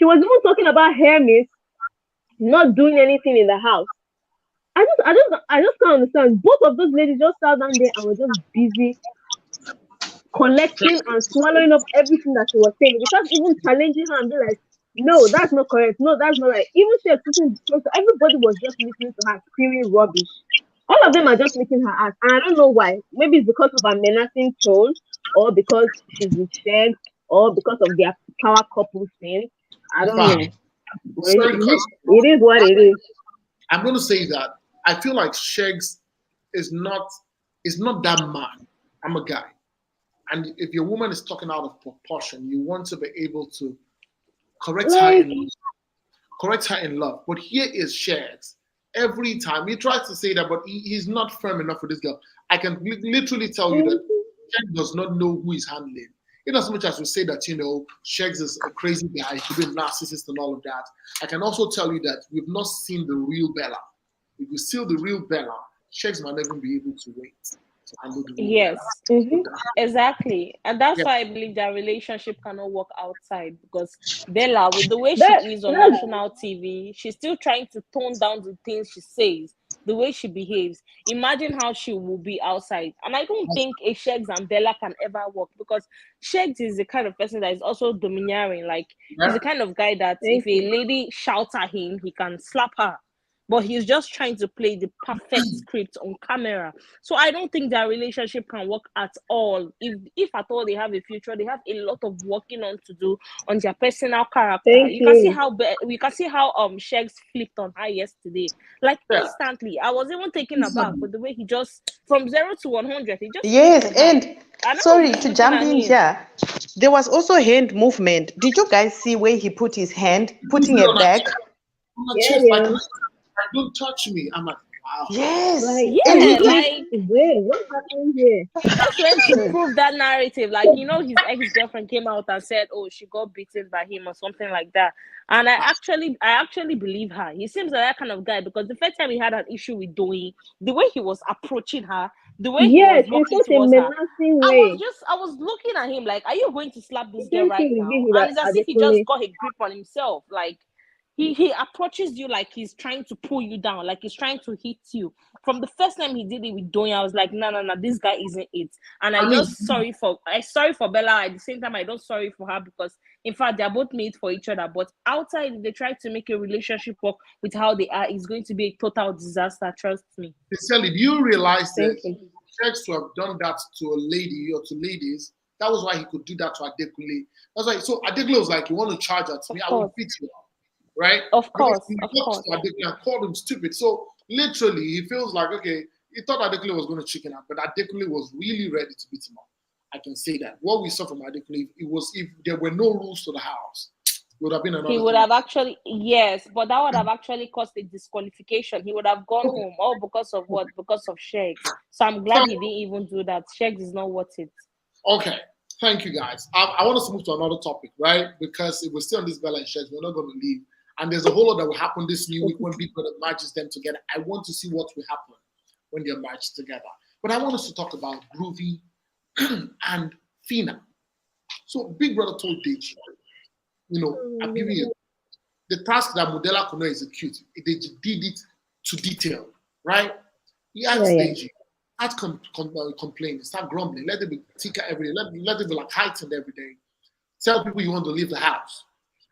was even talking about Hermes not doing anything in the house. I just can't understand. Both of those ladies just sat down there and were just busy collecting and swallowing up everything that she was saying, without even challenging her and be like, no, that's not correct, no, that's not right. Even she was sitting, everybody was just listening to her screaming rubbish. All of them are just making her ass, and I don't know why. Maybe it's because of her menacing tone, or because she's with Sheggz, or because of their power couple thing. I don't know. It is what it is. I'm going to say that I feel like Sheggz is not that man. I'm a guy, and if your woman is talking out of proportion, you want to be able to correct her in love. But here is Sheggz. Every time he tries to say that, but he's not firm enough for this girl. I can literally tell you that Sheggz does not know who he's handling. in as much as we say that, Sheggz is a crazy guy, he could be a narcissist and all of that, I can also tell you that we've not seen the real Bella. If you see the real Bella, Sheggz might not even be able to wait to handle the real Yes, Bella. exactly. And that's Yeah. why I believe that relationship cannot work outside, because Bella, with the way That, she is on that's national TV, she's still trying to tone down the things she says, the way she behaves. Imagine how she will be outside. And I don't think a Sheggz and Bella can ever work, because Sheggz is the kind of person that is also domineering. Like, he's the kind of guy that if thank a you. lady shouts at him, he can slap her. But he's just trying to play the perfect script on camera. So I don't think their relationship can work at all. If at all they have a future, they have a lot of working on to do on their personal character. Thank You can see you. how Sheggz flipped on her yesterday, like Yeah. instantly. I was even taken aback with the way he just, from 0 to 100, he just Yes, flipped on her. and And I was sorry just to looking jump at in him. here. There was also hand movement. Did you guys see where he put his hand, putting On it back? my Yeah, chest, like, yeah. don't touch me. I'm like, wow. Yes. Like, And Yeah, he's like, like wait, what's happening here? just went to prove that narrative. Like, his ex-girlfriend came out and said, oh, she got beaten by him or something like that. And I actually believe her. He seems like that kind of guy, because the first time he had an issue with Doi, the way he was approaching her, the way he was Yes, in walking such a towards her, menacing way. I was looking at him like, are you going to slap The this girl same right thing we now? did with And it's as if he just Adekunle. got a grip on himself. Like, he approaches you like he's trying to pull you down, like he's trying to hit you. From the first time he did it with Donya, I was like, no, this guy isn't it. And I mean, sorry for Bella. At the same time, I don't sorry for her, because in fact they're both made for each other. But outside, if they try to make a relationship work with how they are, it's going to be a total disaster. Trust me. Sally, do you realize that Thank you. Sheggz to have done that to a lady or to ladies? That was why he could do that to Adekunle. That's why. So Adekunle was like, "You want to charge at me? I will beat you up." Right? Of Because course, he of talks course. to Adekunle and called him stupid. So literally, he feels like, okay, he thought Adekunle was going to chicken out, but Adekunle was really ready to beat him up. I can say that. What we saw from Adekunle, it was, if there were no rules to the house, it would have been another He would thing. have actually, yes, but that would have actually caused a disqualification. He would have gone home, all because of what? Because of Sheggz. So I'm glad he didn't even do that. Sheggz is not worth it. Okay, thank you guys. I want us to move to another topic, right? Because if we're still on this Bella and Sheggz, we're not going to leave. And there's a whole lot that will happen this new week when Big Brother matches them together. I want to see what will happen when they're matched together. But I want us to talk about Groovy and Phyna. So Big Brother told Deji, I'm giving you the task that Modella could not execute. They did it to detail, right? He asked Deji, complain, start grumbling, let it be thicker every day, let it be like heightened every day. Tell people you want to leave the house.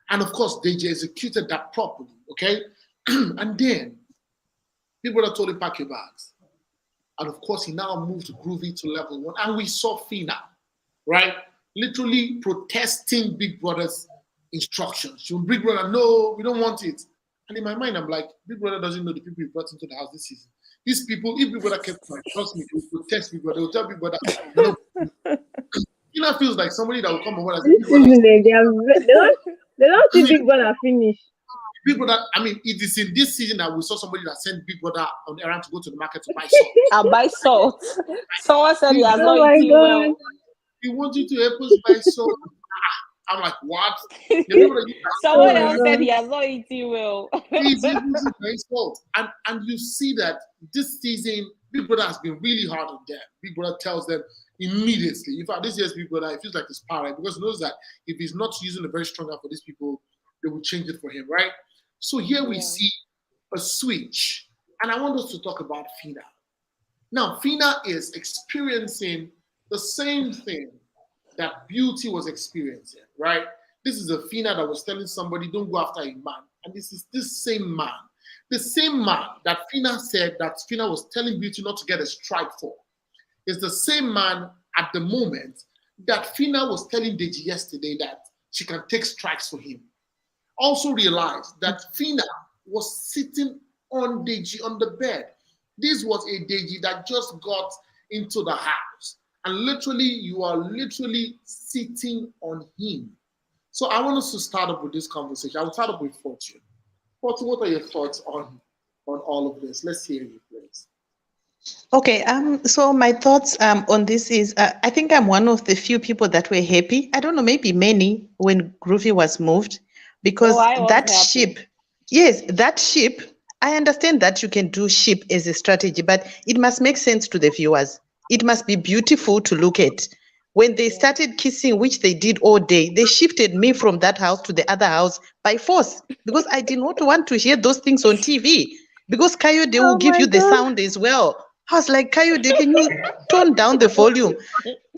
And of course, Deji executed that properly, okay? And then people that told him pack your bags. And of course, he now moved Groovy to level 1. And we saw Phyna, right? Literally protesting Big Brother's instructions. She would Big Brother, no, we don't want it. And in my mind, I'm like, Big Brother doesn't know the people he brought into the house this season. These people, if Big Brother kept quiet, trust me, they will protest Big Brother. They will tell Big Brother, Phyna feels like somebody that will come over and say, This season, they don't see Big Brother finish. Big Brother, I mean, it is in this season that we saw somebody that sent Big Brother on errand to go to the market to buy salt. I'll buy salt. Someone said he has Oh not my eaten God. well. We want you to help us buy salt. I'm like, what? Someone else said he has not eaten well. He's using very salt. And you see that this season, Big Brother has been really hard on them. Big Brother tells them immediately. In fact, this year's Big Brother, it feels like it's power, because he knows that if he's not using a very strong hand for these people, they will change it for him, right? So here we see a switch. And I want us to talk about Phyna. Now, Phyna is experiencing the same thing that Beauty was experiencing, right? This is a Phyna that was telling somebody, don't go after a man. And this is this same man. The same man that Phyna said that Phyna was telling Beauty not to get a strike for is the same man at the moment that Phyna was telling Deji yesterday that she can take strikes for him. Also realized that Phyna was sitting on Deji on the bed. This was a Deji that just got into the house. And literally, you are literally sitting on him. So I want us to start up with this conversation. I will start up with Fortune. Fortune, what are your thoughts on all of this? Let's hear you, please. Okay, so my thoughts on this is I think I'm one of the few people that were happy. I don't know, maybe many when Groovy was moved, because I was that happy. ship, yes, that ship, I understand that you can do ship as a strategy, but it must make sense to the viewers. It must be beautiful to look at. When they started kissing, which they did all day, they shifted me from that house to the other house by force because I did not want to hear those things on TV. Because Kayode will give you the sound as well. I was like, Kayode, can you tone down the volume?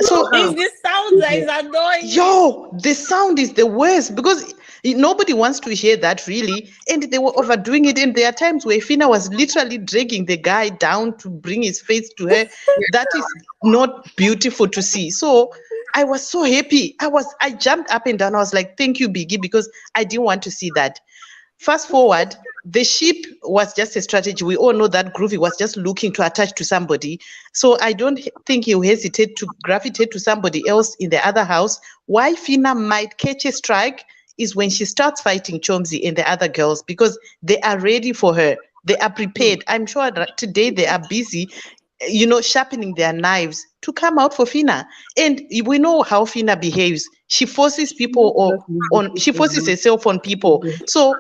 So It's the sound that is annoying. Yo, the sound is the worst because nobody wants to hear that really. And they were overdoing it. And there are times where Phyna was literally dragging the guy down to bring his face to her. That is not beautiful to see. So I was so happy. I jumped up and down. I was like, thank you, Biggie, because I didn't want to see that. Fast forward, the ship was just a strategy. We all know that Groovy was just looking to attach to somebody. So I don't think he'll hesitate to gravitate to somebody else in the other house. Why Phyna might catch a strike is when she starts fighting Chomzi and the other girls because they are ready for her. They are prepared. I'm sure that today they are busy, sharpening their knives to come out for Phyna. And we know how Phyna behaves. She forces people she forces herself on people. So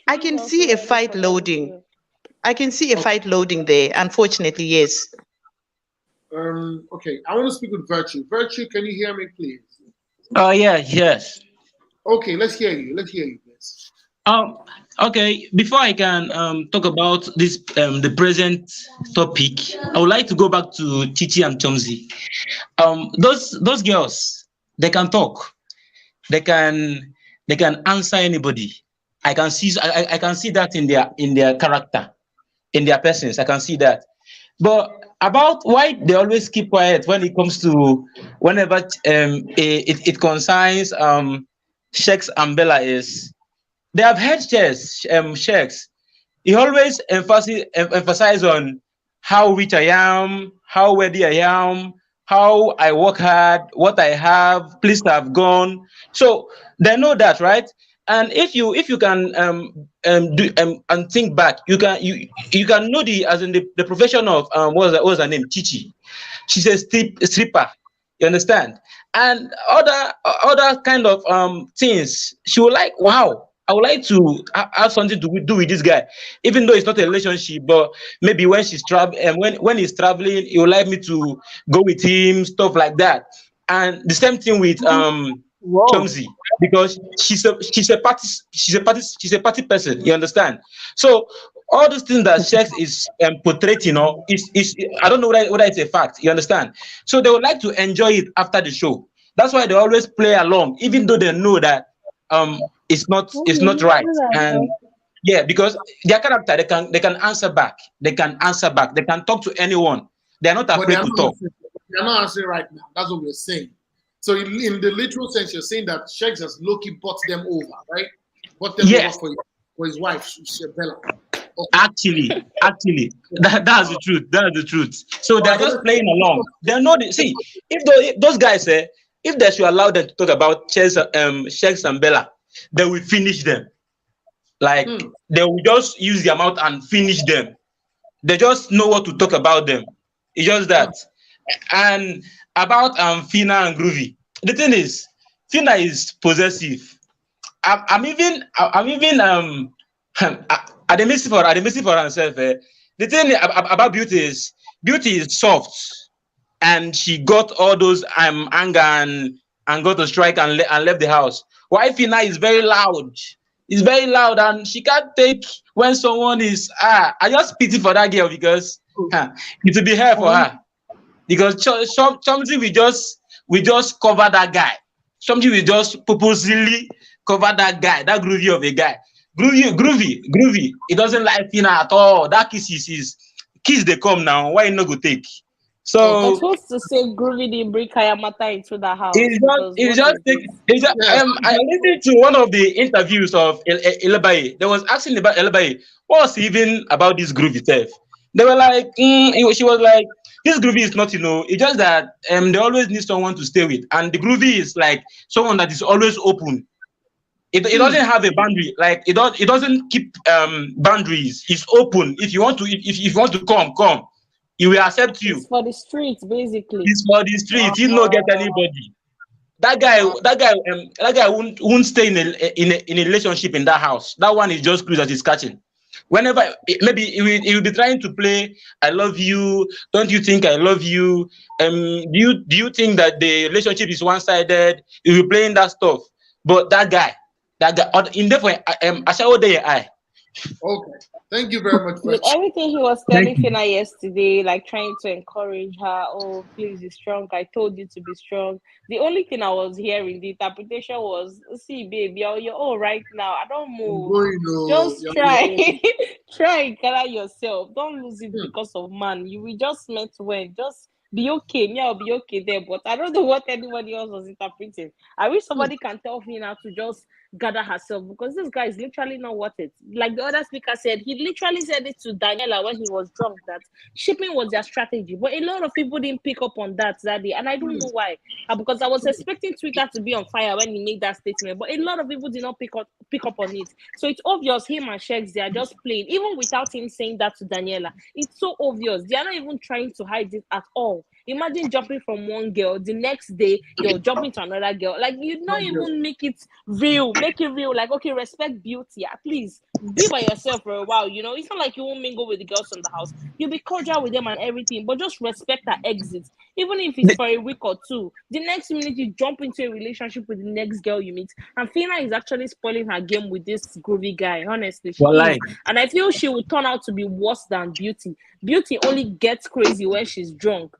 I can see a fight loading. I can see a fight loading there, unfortunately, yes. Okay, I want to speak with Virtue. Virtue, can you hear me, please? Yes. Okay, let's hear you. Please. Okay, before I can talk about this the present topic, I would like to go back to Chichi and Chomzi. Those girls, they can talk. They can answer anybody. I can see that in their character, in their persons. I can see that. But about why they always keep quiet when it comes to whenever it concerns Sheggz and Bella is they have heard Sheggz. He always emphasize on how rich I am, how wealthy I am, how I work hard, what I have, places I've gone. So they know that, right? And if you can do and think back, you can know the profession of what was her name, Chichi. She's a stripper. You understand? And other kind of things. She will like, wow, I would like to have something to do with this guy, even though it's not a relationship. But maybe when she's traveling, when he's traveling, he would like me to go with him, stuff like that. And the same thing with Chomzi, because she's a party person. You understand? So all those things that Sheggz is portraying, is I don't know whether it's a fact. You understand? So they would like to enjoy it after the show. That's why they always play along, even though they know that it's not right. And yeah, because their character, they can answer back. They can talk to anyone. They're not afraid to talk. They're not answering right now. That's what we're saying. So in the literal sense, you're saying that Sheggz has low-key bought them over, right? Bought them over for his wife, Bella. Okay. Actually, that's the truth. That's the truth. So they're just playing along. They're not. See, if those guys say, if they should allow them to talk about Sheggz and Bella, they will finish them. Like they will just use their mouth and finish them. They just know what to talk about them. It's just that. And about Phyna and Groovy, the thing is, Phyna is possessive. I'm even Ademisi for herself. The thing about Beauty is soft, and she got all those anger and got to strike and left the house. While Phyna is very loud. It's very loud, and she can't take when someone is I just pity for that girl because it will be hard for her. Because Chomzi we just cover that guy. Chomzi we just purposely cover that guy, that Groovy of a guy. Groovy. He doesn't like Phyna at all. That kiss they come now. Why not go take? So I'm supposed to say Groovy didn't bring Kayamata into the house. I listened to one of the interviews of Elebaye. They was asking about Elebaye. What's even about this Groovy stuff? They were like, she was like, this Groovy is not, it's just that they always need someone to stay with. And the Groovy is like someone that is always open. It doesn't have a boundary. Like it doesn't keep boundaries. It's open. If you want to, if you want to come. he will accept you. It's for the streets, basically. It's for the streets. He no get anybody. That guy won't stay in a relationship in that house. That one is just clues that he's catching. Whenever maybe he will be trying to play I love you, don't you think I love you? Do you think that the relationship is one-sided? He will be playing that stuff. But that guy in therefore I. Okay. Thank you very much. With everything he was telling Phyna yesterday, like trying to encourage her, oh, please be strong. I told you to be strong. The only thing I was hearing, the interpretation was, see, babe, you're all right now. I don't move. Just try. Try and gather yourself. Don't lose it because of man. You will just meant when. Just be okay. Me, I'll be okay there. But I don't know what anybody else was interpreting. I wish somebody can tell Phyna to just gather herself, because this guy is literally not worth it. Like the other speaker said, he literally said it to Daniella when he was drunk, that shipping was their strategy. But a lot of people didn't pick up on that day, and I don't know why. Because I was expecting Twitter to be on fire when he made that statement, but a lot of people did not pick up on it. So it's obvious him and Sheggz, they are just playing, even without him saying that to Daniella. It's so obvious. They are not even trying to hide it at all. Imagine jumping from one girl, the next day you're jumping to another girl. Like, you not even make it real. Make it real. Like, okay, respect beauty. Please be by yourself for a while. You know, it's not like you won't mingle with the girls in the house. You'll be cordial with them and everything, but just respect her exit. Even if it's for a week or two, the next minute you jump into a relationship with the next girl you meet. And Phyna is actually spoiling her game with this groovy guy. Honestly, she is. And I feel she will turn out to be worse than Beauty. Beauty only gets crazy when she's drunk.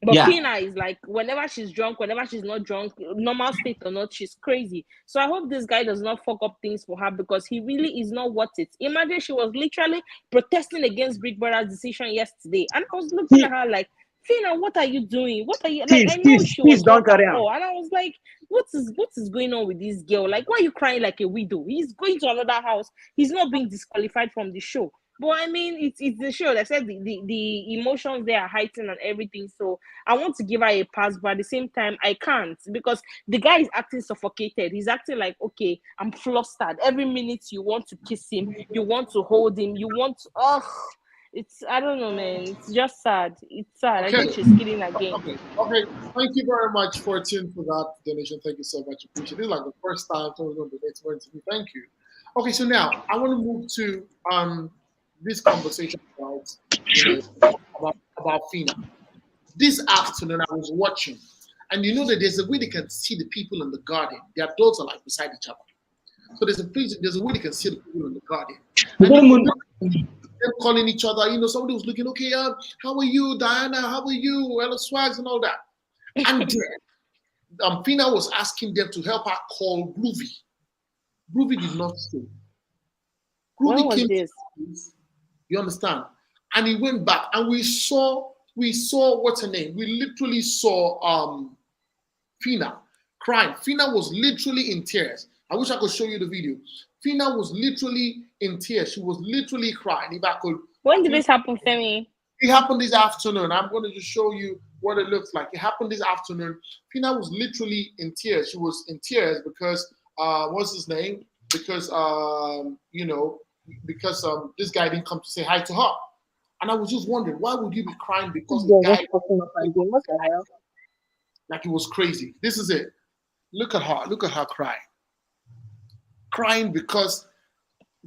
But Phyna is like, whenever she's drunk, whenever she's not drunk, normal state or not, she's crazy. So I hope this guy does not fuck up things for her, because he really is not worth it. Imagine she was literally protesting against Big Brother's decision yesterday. And I was looking at her like, Phyna, what are you doing? What are you like? I know she was not at all. And I was like, what is going on with this girl? Like, why are you crying like a widow? He's going to another house. He's not being disqualified from the show. But I mean, it's the show. They said the emotions there are heightened and everything. So I want to give her a pass, but at the same time, I can't, because the guy is acting suffocated. He's acting like, okay, I'm flustered. Every minute you want to kiss him, you want to hold him, you want to, I don't know, man. It's just sad. It's sad. Okay. I think she's kidding again. Okay. Thank you very much for tuning for that donation. Thank you so much. Appreciate it. This is like the first time someone's going to donate to me. Thank you. Okay, so now I want to move to this conversation about Phyna. This afternoon I was watching, and you know that there's a way they can see the people in the garden. Their doors are like beside each other. So there's a way they can see the people in the garden. They're calling each other. You know, somebody was looking, okay, how are you, Diana? How are you, Ella Swags, and all that. And Phyna was asking them to help her call Groovy. Groovy did not stay. Groovy came. You understand? And he went back, and we saw what's her name? We literally saw Phyna crying. Phyna was literally in tears. I wish I could show you the video. Phyna was literally in tears. She was literally crying. If I could. When did this happen, Femi? It happened this afternoon. I'm going to just show you what it looks like. It happened this afternoon. Phyna was literally in tears. She was in tears because what's his name? Because this guy didn't come to say hi to her. And I was just wondering, why would you be crying because the guy, like, it was crazy. This is it. Look at her crying. Crying because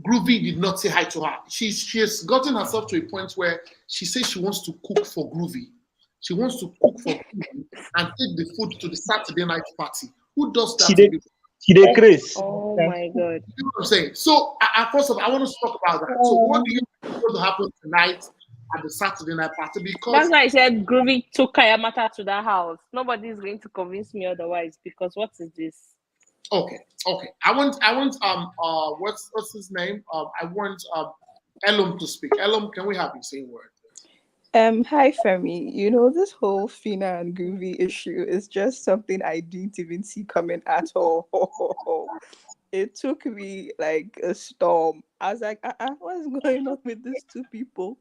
Groovy did not say hi to her. She has gotten herself to a point where she says she wants to cook for Groovy. She wants to cook for Groovy and take the food to the Saturday night party. Who does that? She did Chris. Oh my God. You know what I'm saying? So, first of all, I want to talk about that. So, what do you think is going to happen tonight at the Saturday night party? Because that's why I said Groovy took Kayamata to that house. Nobody is going to convince me otherwise, because what is this? Okay. I want what's his name? I want Elum to speak. Elum, can we have you say a word? Hi Femi. You know, this whole Phyna and Groovy issue is just something I didn't even see coming at all. It took me like a storm. I was like, what's going on with these two people?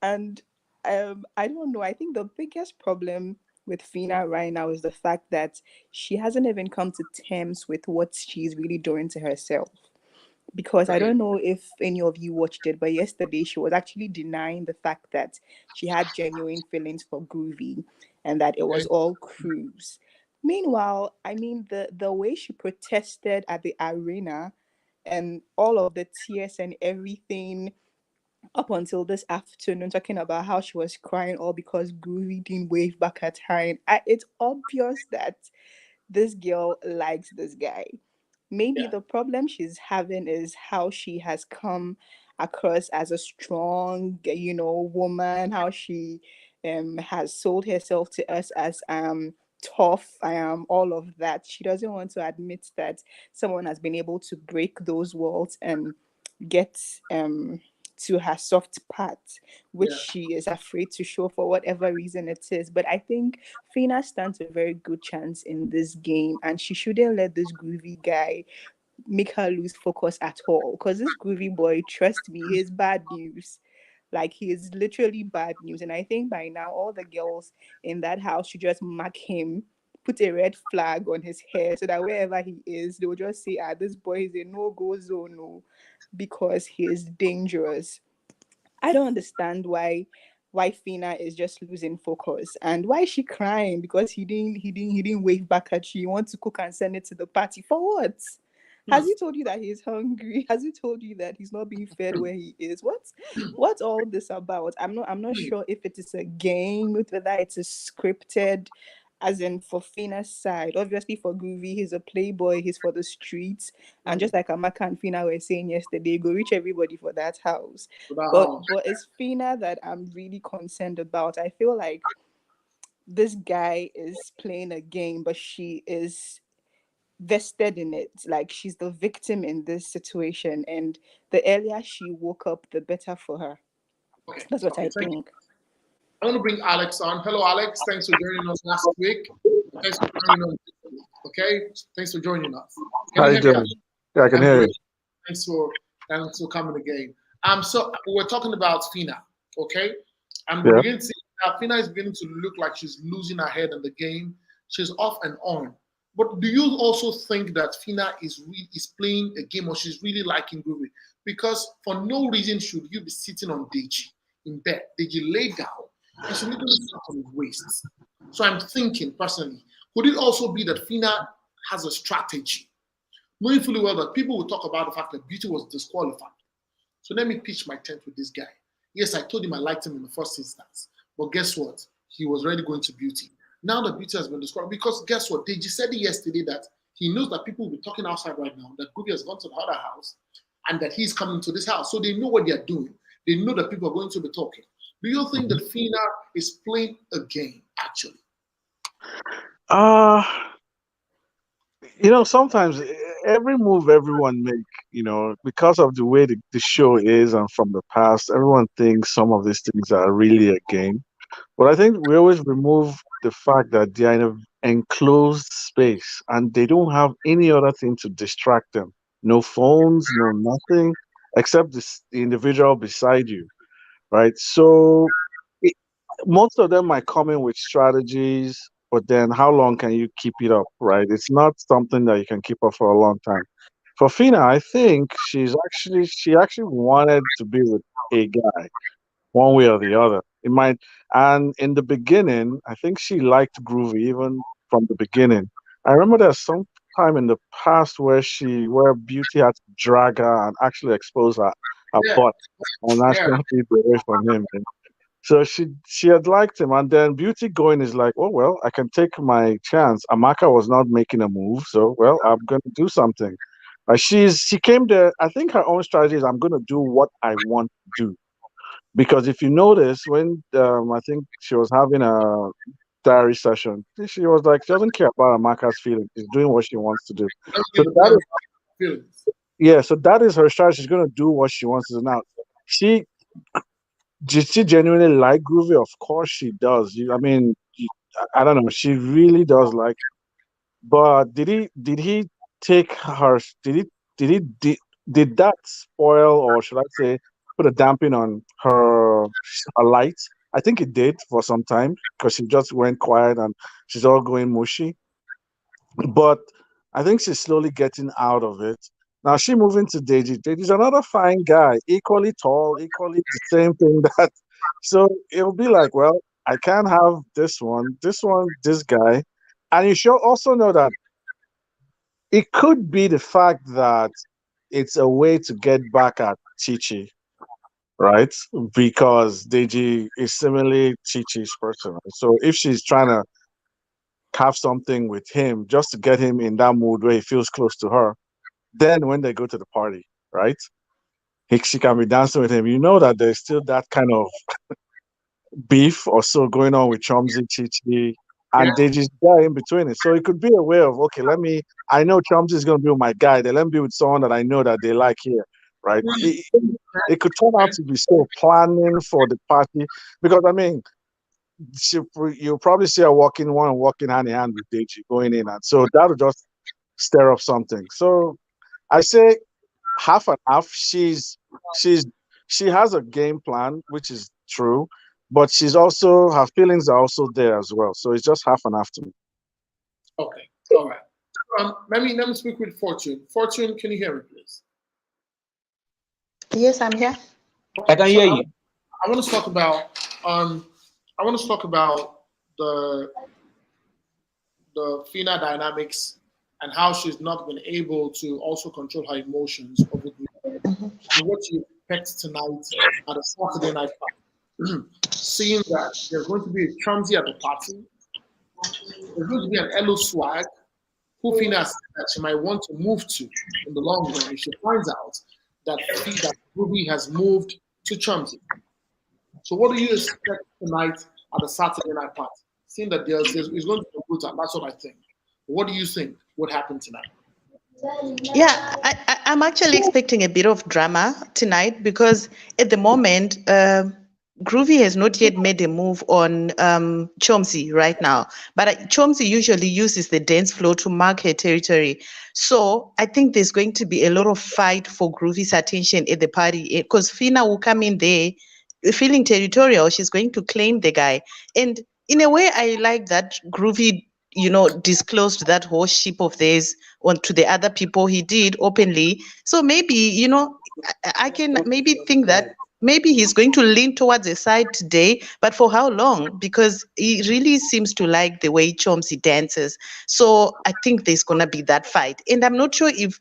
And I don't know. I think the biggest problem with Phyna right now is the fact that she hasn't even come to terms with what she's really doing to herself. because I don't know if any of you watched it, but yesterday she was actually denying the fact that she had genuine feelings for Groovy and that it was all cruise. Meanwhile, I mean, the way she protested at the arena and all of the tears and everything up until this afternoon, talking about how she was crying all because Groovy didn't wave back at her. And it's obvious that this girl likes this guy. Maybe the problem she's having is how she has come across as a strong, woman, how she has sold herself to us as tough, all of that. She doesn't want to admit that someone has been able to break those walls and get to her soft part, which she is afraid to show for whatever reason it is. But I think Phyna stands a very good chance in this game, and she shouldn't let this Groovy guy make her lose focus at all. Because this Groovy boy, trust me, he's bad news. Like, he is literally bad news. And I think by now all the girls in that house should just mark him, put a red flag on his hair, so that wherever he is, they will just say, this boy is a no-go zone, no, because he is dangerous. I don't understand why Phyna is just losing focus, and why is she crying because he didn't wave back at you. You want to cook and send it to the party for what? Has he told you that he's hungry? Has he told you that he's not being fed where he is? What's all this about? I'm not sure if it is a game, whether it is scripted, as in for Phyna's side. Obviously for Groovy, he's a playboy, he's for the streets. And just like Amaka and Phyna were saying yesterday, go reach everybody for that house. But it's Phyna that I'm really concerned about. I feel like this guy is playing a game, but she is vested in it. Like, she's the victim in this situation, and the earlier she woke up, the better for her. That's what I think. I want to bring Alex on. Hello, Alex. Thanks for joining us last week. Thanks for joining us. Okay, thanks for joining us. How you doing? Yeah, I can hear you. Thanks for coming again. So we're talking about Phyna, okay? And we're beginning to see that Phyna is beginning to look like she's losing her head in the game. She's off and on. But do you also think that Phyna is playing a game, or she's really liking Groovy? Because for no reason should you be sitting on Deji in bed. Deji lay down and she literally sat on his waist. So I'm thinking personally, could it also be that Phyna has a strategy, knowing fully well that people will talk about the fact that Beauty was disqualified? So let me pitch my tent with this guy. Yes, I told him I liked him in the first instance, but guess what? He was already going to Beauty. Now that Beauty has been disqualified, because guess what? Deji said it yesterday that he knows that people will be talking outside right now, that Groovy has gone to the other house and that he's coming to this house. So they know what they're doing. They know that people are going to be talking. Do you think that Phyna is playing a game, actually? Sometimes every move everyone make, because of the way the show is and from the past, everyone thinks some of these things are really a game. But I think we always remove the fact that they are in an enclosed space and they don't have any other thing to distract them. No phones, no nothing, except the individual beside you, right? So most of them might come in with strategies, but then how long can you keep it up, right? It's not something that you can keep up for a long time. For Phyna, I think she actually wanted to be with a guy, one way or the other. And in the beginning, I think she liked Groovy even from the beginning. I remember there's some time in the past where Beauty had to drag her and actually expose her butt and actually be away from him. So she had liked him, and then Beauty going is like, oh well, I can take my chance. Amaka was not making a move, so well, I'm going to do something. She came there. I think her own strategy is, I'm going to do what I want to do. Because if you notice, when I think she was having a diary session, she was like, she doesn't care about Amaka's feelings. She's doing what she wants to do. So that is her strategy. She's going to do what she wants to do. Now, did she genuinely like Groovy? Of course she does. I don't know. She really does like him. But did he take her? Did that spoil, or should I say, put a dampen on her light? I think it did for some time, because she just went quiet and she's all going mushy. But I think she's slowly getting out of it. Now she moving to Deji. Deji's another fine guy, equally tall, equally the same thing that. So it'll be like, well, I can't have this one, this guy, and you should also know that it could be the fact that it's a way to get back at Chichi, right? Because Deji is similarly Chichi's person. Right? So if she's trying to have something with him just to get him in that mood where he feels close to her, then when they go to the party, right? She can be dancing with him. You know that there's still that kind of beef or so going on with Chomzi, Chichi, and Deji's guy in between it. So it could be a way of, okay, I know Chomzi is going to be with my guy. Then let me be with someone that I know that they like here, right? It could turn out to be so planning for the party because, I mean, you'll probably see her walking hand in hand with Deji going in. And so that'll just stir up something. So I say half and half. She has a game plan, which is true, but her feelings are also there as well. So it's just half and half to me. Okay, all right. Let me speak with Fortune. Fortune, can you hear me, please? Yes, I'm here. I can hear you. I want to talk about the Phyna dynamics and how she's not been able to also control her emotions over the and what you expect tonight at a Saturday night party. Seeing that there's going to be a Chomzi at the party, there's going to be an Elo swag who Phyna said that she might want to move to in the long run if she finds out that Groovy has moved to Chomzi. So what do you expect tonight at the Saturday night party? Seeing that it's going to be brutal, that's what I think. What do you think would happen tonight? Yeah, I'm actually expecting a bit of drama tonight because at the moment, Groovy has not yet made a move on Chomzi right now. But Chomzi usually uses the dance floor to mark her territory. So I think there's going to be a lot of fight for Groovy's attention at the party because Phyna will come in there feeling territorial. She's going to claim the guy. And in a way, I like that Groovy disclosed that whole ship of theirs onto the other people. He did openly. So maybe, I can maybe think that maybe he's going to lean towards a side today, but for how long? Because he really seems to like the way Chomzi dances. So I think there's going to be that fight. And I'm not sure if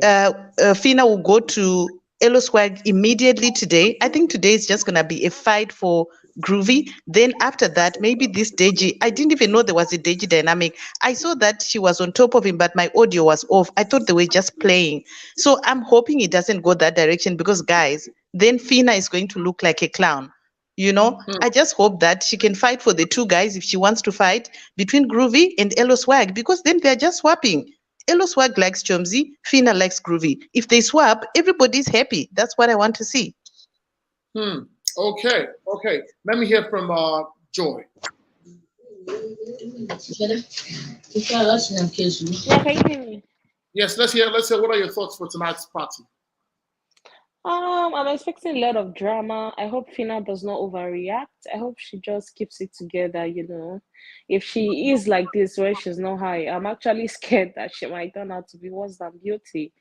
Phyna will go to Elo Swag immediately today. I think today is just going to be a fight for Groovy. Then after that, maybe this Deji, I didn't even know there was a Deji dynamic. I saw that she was on top of him, but my audio was off. I thought they were just playing. So I'm hoping it doesn't go that direction because, guys, then Phyna is going to look like a clown. I just hope that she can fight for the two guys if she wants to fight between Groovy and Elo Swag because then they're just swapping. Elo Swag likes Chomzi, Phyna likes Groovy. If they swap, everybody's happy. That's what I want to see. Okay. Let me hear from Joy. Yeah, can you hear me? Yes, let's hear. What are your thoughts for tonight's party? I'm expecting a lot of drama. I hope Phyna does not overreact. I hope she just keeps it together, If she is like this where she's not high, I'm actually scared that she might turn out to be worse than beauty.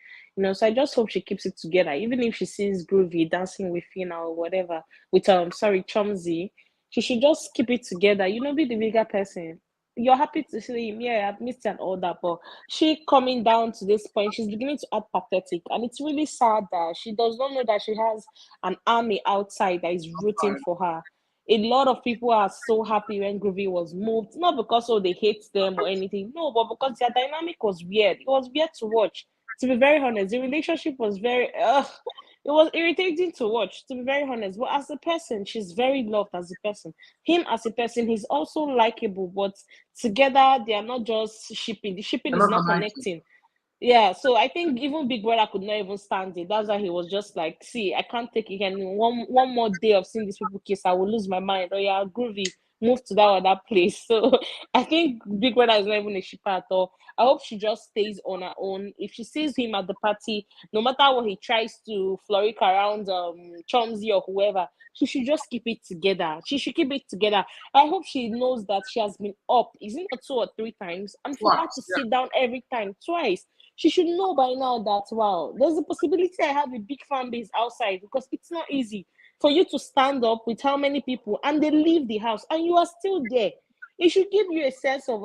So I just hope she keeps it together. Even if she sees Groovy dancing with Phyna or whatever, with Chomzi, she should just keep it together, be the bigger person. You're happy to see him, yeah, I've missed and all that, but she coming down to this point, she's beginning to act pathetic, and it's really sad that she does not know that she has an army outside that is rooting for her. A lot of people are so happy when Groovy was moved, not because they hate them or anything, no, but because their dynamic was weird. It was weird to watch. To be very honest, the relationship was very it was irritating to watch, to be very honest. But as a person, she's very loved as a person. Him as a person, he's also likable, but together they are not just shipping. The shipping is not connecting. Yeah, so I think even Big Brother could not even stand it. That's why he was just like, see, I can't take it anymore. One more day of seeing these people kiss, I will lose my mind. Oh yeah, Groovy, move to that other place. So I think Big Brother is not even a shipper at all. I hope she just stays on her own. If she sees him at the party, no matter what he tries to floric around Chomzi or whoever, she should just keep it together. She should keep it together. I hope she knows that she has been up, isn't it 2 or 3 times? And for her to sit down every time, twice. she should know by now that, wow, there's a possibility I have a big fan base outside, because it's not easy for you to stand up with how many people and they leave the house and you are still there. It should give you a sense of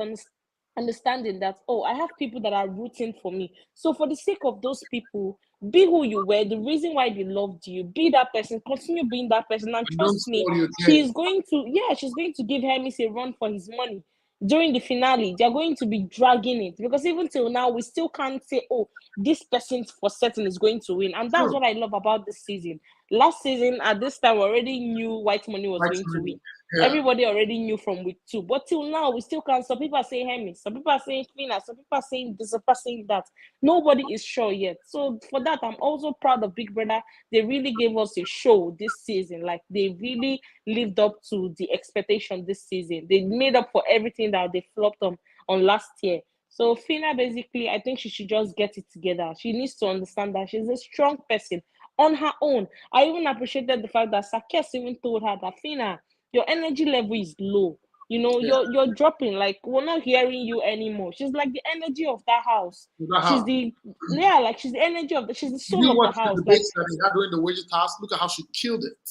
understanding that, oh, I have people that are rooting for me. So for the sake of those people, be who you were, the reason why they loved you, be that person, continue being that person. And trust me, she's going to give Hermes a run for his money. During the finale, they're going to be dragging it, because even till now, we still can't say, oh, this person for certain is going to win. And that's what I love about this season. Last season, at this time, we already knew White Money was going to win. Yeah. Everybody already knew from week 2. But till now, we still can't. Some people are saying Hermes, some people are saying Phyna, some people are saying this, some people are saying that. Nobody is sure yet. So for that, I'm also proud of Big Brother. They really gave us a show this season. Like, they really lived up to the expectation this season. They made up for everything that they flopped on last year. So Phyna, basically, I think she should just get it together. She needs to understand that she's a strong person on her own. I even appreciated the fact that Sakes even told her that, Phyna, your energy level is low. You know, you're dropping. Like, we're not hearing you anymore. She's like the energy of that house. She's the energy of she's the soul of the house. The debates that they had during the wager task, look at how she killed it.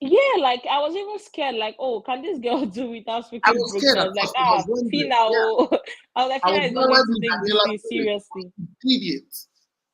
Yeah, like, I was even scared, like, oh, can this girl do without speaking Brooklyn? I was like, Phyna, I was like, Phyna is not going to take this thing seriously. Idiot.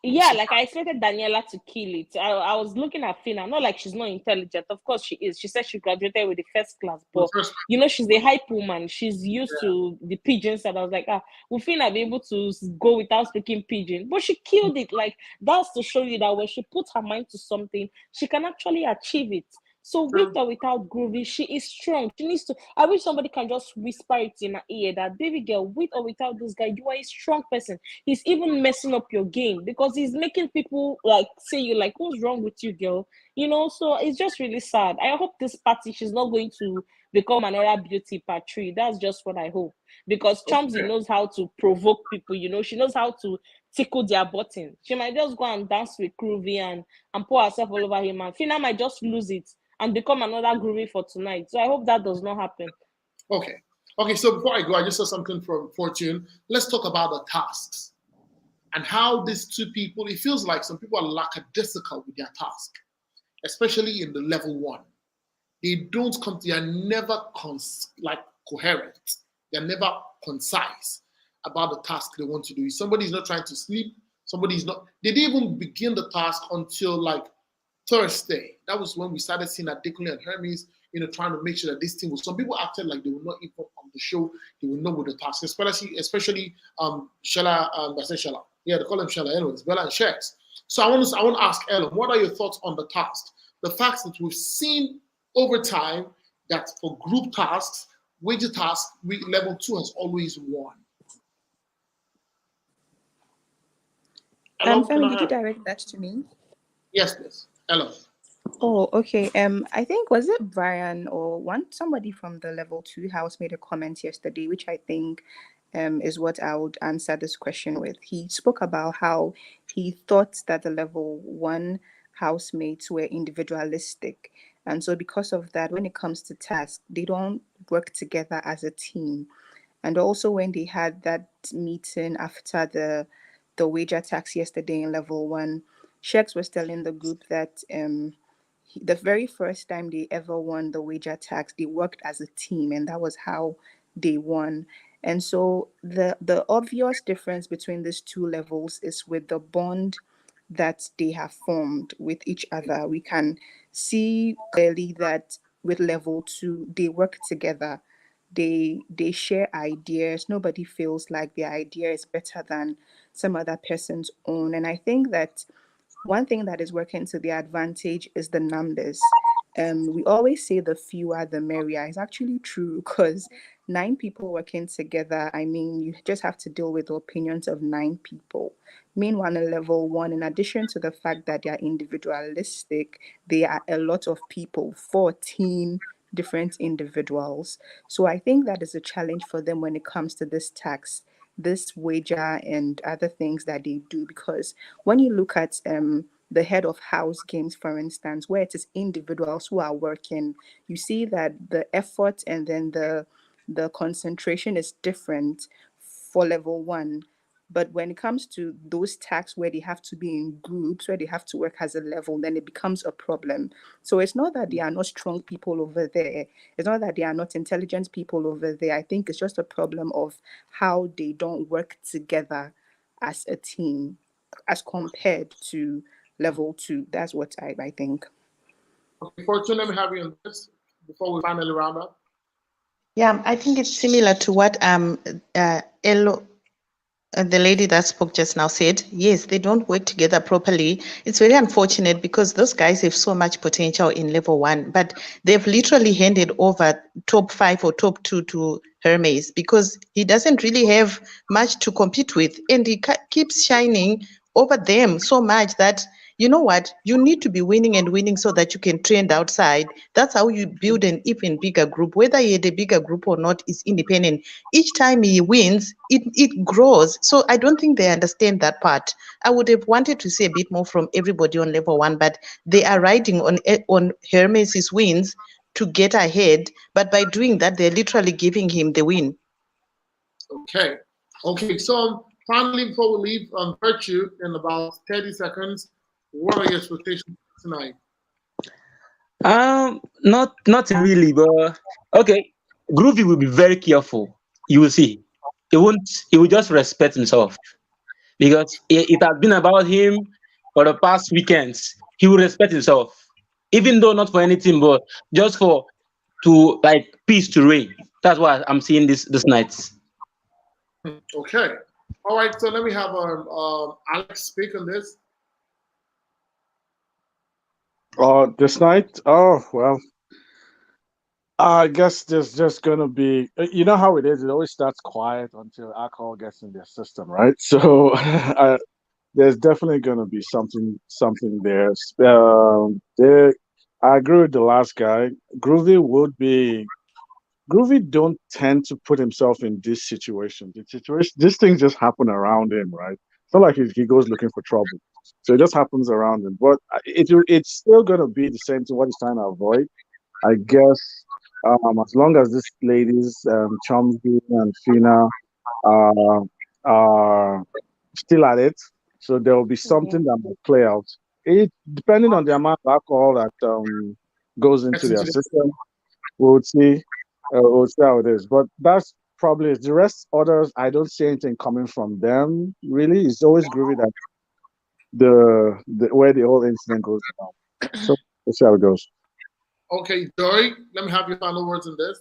Yeah, like, I expected Daniella to kill it. I was looking at Phyna, not like she's not intelligent. Of course she is. She said she graduated with the first class, but you know, she's a hype woman. She's used to the pigeons, and I was like, will Phyna be able to go without speaking pigeon? But she killed it. Like, that's to show you that when she puts her mind to something, she can actually achieve it. So with or without Groovy, she is strong. She needs to. I wish somebody can just whisper it in her ear that, baby girl, with or without this guy, you are a strong person. He's even messing up your game, because he's making people like say you like, what's wrong with you, girl? You know, so it's just really sad. I hope this party, she's not going to become another beauty patry. That's just what I hope. Because Chomsy knows how to provoke people, you know, she knows how to tickle their button. She might just go and dance with Groovy and pour herself all over him, and Phyna might just lose it and become another Groovy for tonight. So I hope that does not happen. Okay, so before I go, I just saw something from Fortune. Let's talk about the tasks and how these two people, it feels like some people are lackadaisical with their task, especially in the level 1. They are never coherent. They're never concise about the task they want to do. Somebody's not trying to sleep, somebody's not, they didn't even begin the task until like Thursday. That was when we started seeing Adekunle and Hermes, you know, trying to make sure that this thing was. Some people acted like they were not even on the show. They were not with the task, especially Shella. I said Shella. Yeah, they call him Shella. Anyways, Bella and Sheggz. So I want to ask Ellen, what are your thoughts on the task? The fact that we've seen over time that for group tasks, wager tasks, level 2 has always won. Femi, did you direct that to me? Yes, please. Hello. Oh, okay. I think, was it Brian or somebody from the level 2 house made a comment yesterday, which I think is what I would answer this question with. He spoke about how he thought that the level 1 housemates were individualistic. And so because of that, when it comes to tasks, they don't work together as a team. And also when they had that meeting after the wager tax yesterday in level 1, Sheggz was telling the group that the very first time they ever won the wager tax, they worked as a team, and that was how they won. And so the obvious difference between these two levels is with the bond that they have formed with each other. We can see clearly that with level 2, they work together. They share ideas. Nobody feels like their idea is better than some other person's own. And I think that one thing that is working to their advantage is the numbers. We always say the fewer the merrier. It's actually true, because 9 people working together, I mean, you just have to deal with the opinions of 9 people. Meanwhile, in level 1, in addition to the fact that they are individualistic, they are a lot of people, 14 different individuals. So I think that is a challenge for them when it comes to this tax, this wager and other things that they do, because when you look at the head of house games, for instance, where it is individuals who are working, you see that the effort and then the concentration is different for level 1. But when it comes to those tasks where they have to be in groups, where they have to work as a level, then it becomes a problem. So it's not that they are not strong people over there. It's not that they are not intelligent people over there. I think it's just a problem of how they don't work together as a team as compared to level 2. That's what I think. Okay, Fortune, let me have you on this before we finally round up. Yeah, I think it's similar to what Elo, the lady that spoke just now, said. Yes, they don't work together properly. It's very unfortunate because those guys have so much potential in level 1, but they've literally handed over top 5 or top 2 to Hermes because he doesn't really have much to compete with, and he keeps shining over them so much that, you know what, you need to be winning and winning so that you can trend outside. That's how you build an even bigger group. Whether he had a bigger group or not is independent. Each time he wins, it grows. So I don't think they understand that part. I would have wanted to see a bit more from everybody on level 1, but they are riding on Hermes' wins to get ahead. But by doing that, they're literally giving him the win. Okay. Okay, so finally, before we leave on Virtue in about 30 seconds, what are your expectations tonight? Not really, but okay. Groovy will be very careful. You will see. He won't. He will just respect himself because it has been about him for the past weekends. He will respect himself, even though not for anything, but just for to like peace to reign. That's why I'm seeing this night. Okay. All right. So let me have Alex speak on this. This night? Oh, well, I guess there's just gonna be, you know how it is. It always starts quiet until alcohol gets in their system, right? So, there's definitely gonna be something there. There, I agree with the last guy. Groovy don't tend to put himself in this situation. This thing just happen around him, right? It's not like he goes looking for trouble. So it just happens around him. But it's still gonna be the same to what he's trying to avoid. I guess as long as these ladies, Chomsky and Phyna, uh, are still at it, so there will be something that might play out. It depending on the amount of alcohol that goes into their system, we'll see. We'll see how it is. But that's probably it. The rest others, I don't see anything coming from them. Really, it's always Groovy that the where the whole incident goes down. So we'll see how it goes. Okay, Joy, let me have your final words on this.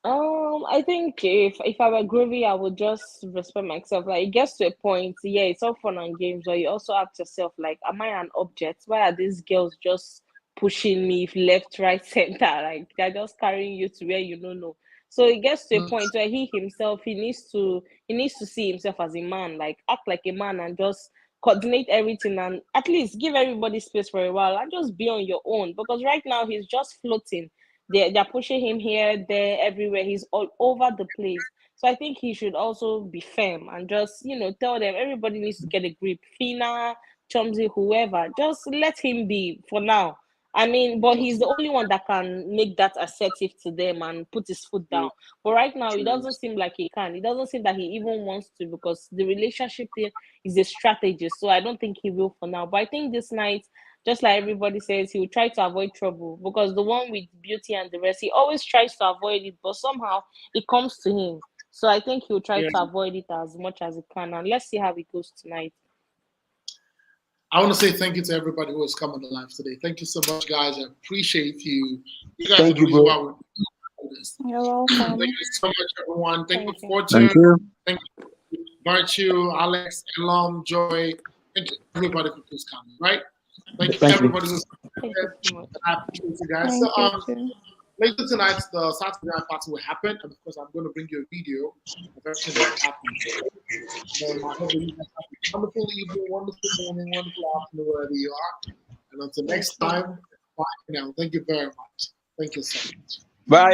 I think if I were Groovy, I would just respect myself. Like it gets to a point, yeah, it's all fun and games, but you also ask yourself, like, am I an object? Why are these girls just pushing me left, right, center? Like they're just carrying you to where you don't know. So it gets to a point where he himself he needs to see himself as a man, like act like a man and just coordinate everything and at least give everybody space for a while and just be on your own. Because right now he's just floating. They're pushing him here, there, everywhere. He's all over the place. So I think he should also be firm and just, tell them everybody needs to get a grip. Phyna, Chomsy, whoever, just let him be for now. I mean, but he's the only one that can make that assertive to them and put his foot down. But right now, it doesn't seem like he can. It doesn't seem that he even wants to because the relationship there is a strategy. So I don't think he will for now. But I think this night, just like everybody says, he will try to avoid trouble because the one with beauty and the rest, he always tries to avoid it, but somehow it comes to him. So I think he'll try to avoid it as much as he can. And let's see how it goes tonight. I want to say thank you to everybody who has come on the live today. Thank you so much, guys. I appreciate you. You guys Thank are the you, reason bro. why we're doing this. You're welcome. Thank you so much, everyone. Thank you, Thank you. Fortune. Thank you. Thank you, Virtue, Alex, Elom, Joy. Thank you, everybody, for this coming, right? Thank you, Thank you. everybody who's Thank you so much. I appreciate you guys. Thank So, you too. later tonight, the Saturday night party will happen, and of course, I'm going to bring you a video of everything that happened. And I hope that you guys have a wonderful evening, wonderful morning, wonderful afternoon, wherever you are. And until next time, bye for now. Thank you very much. Thank you so much. Bye.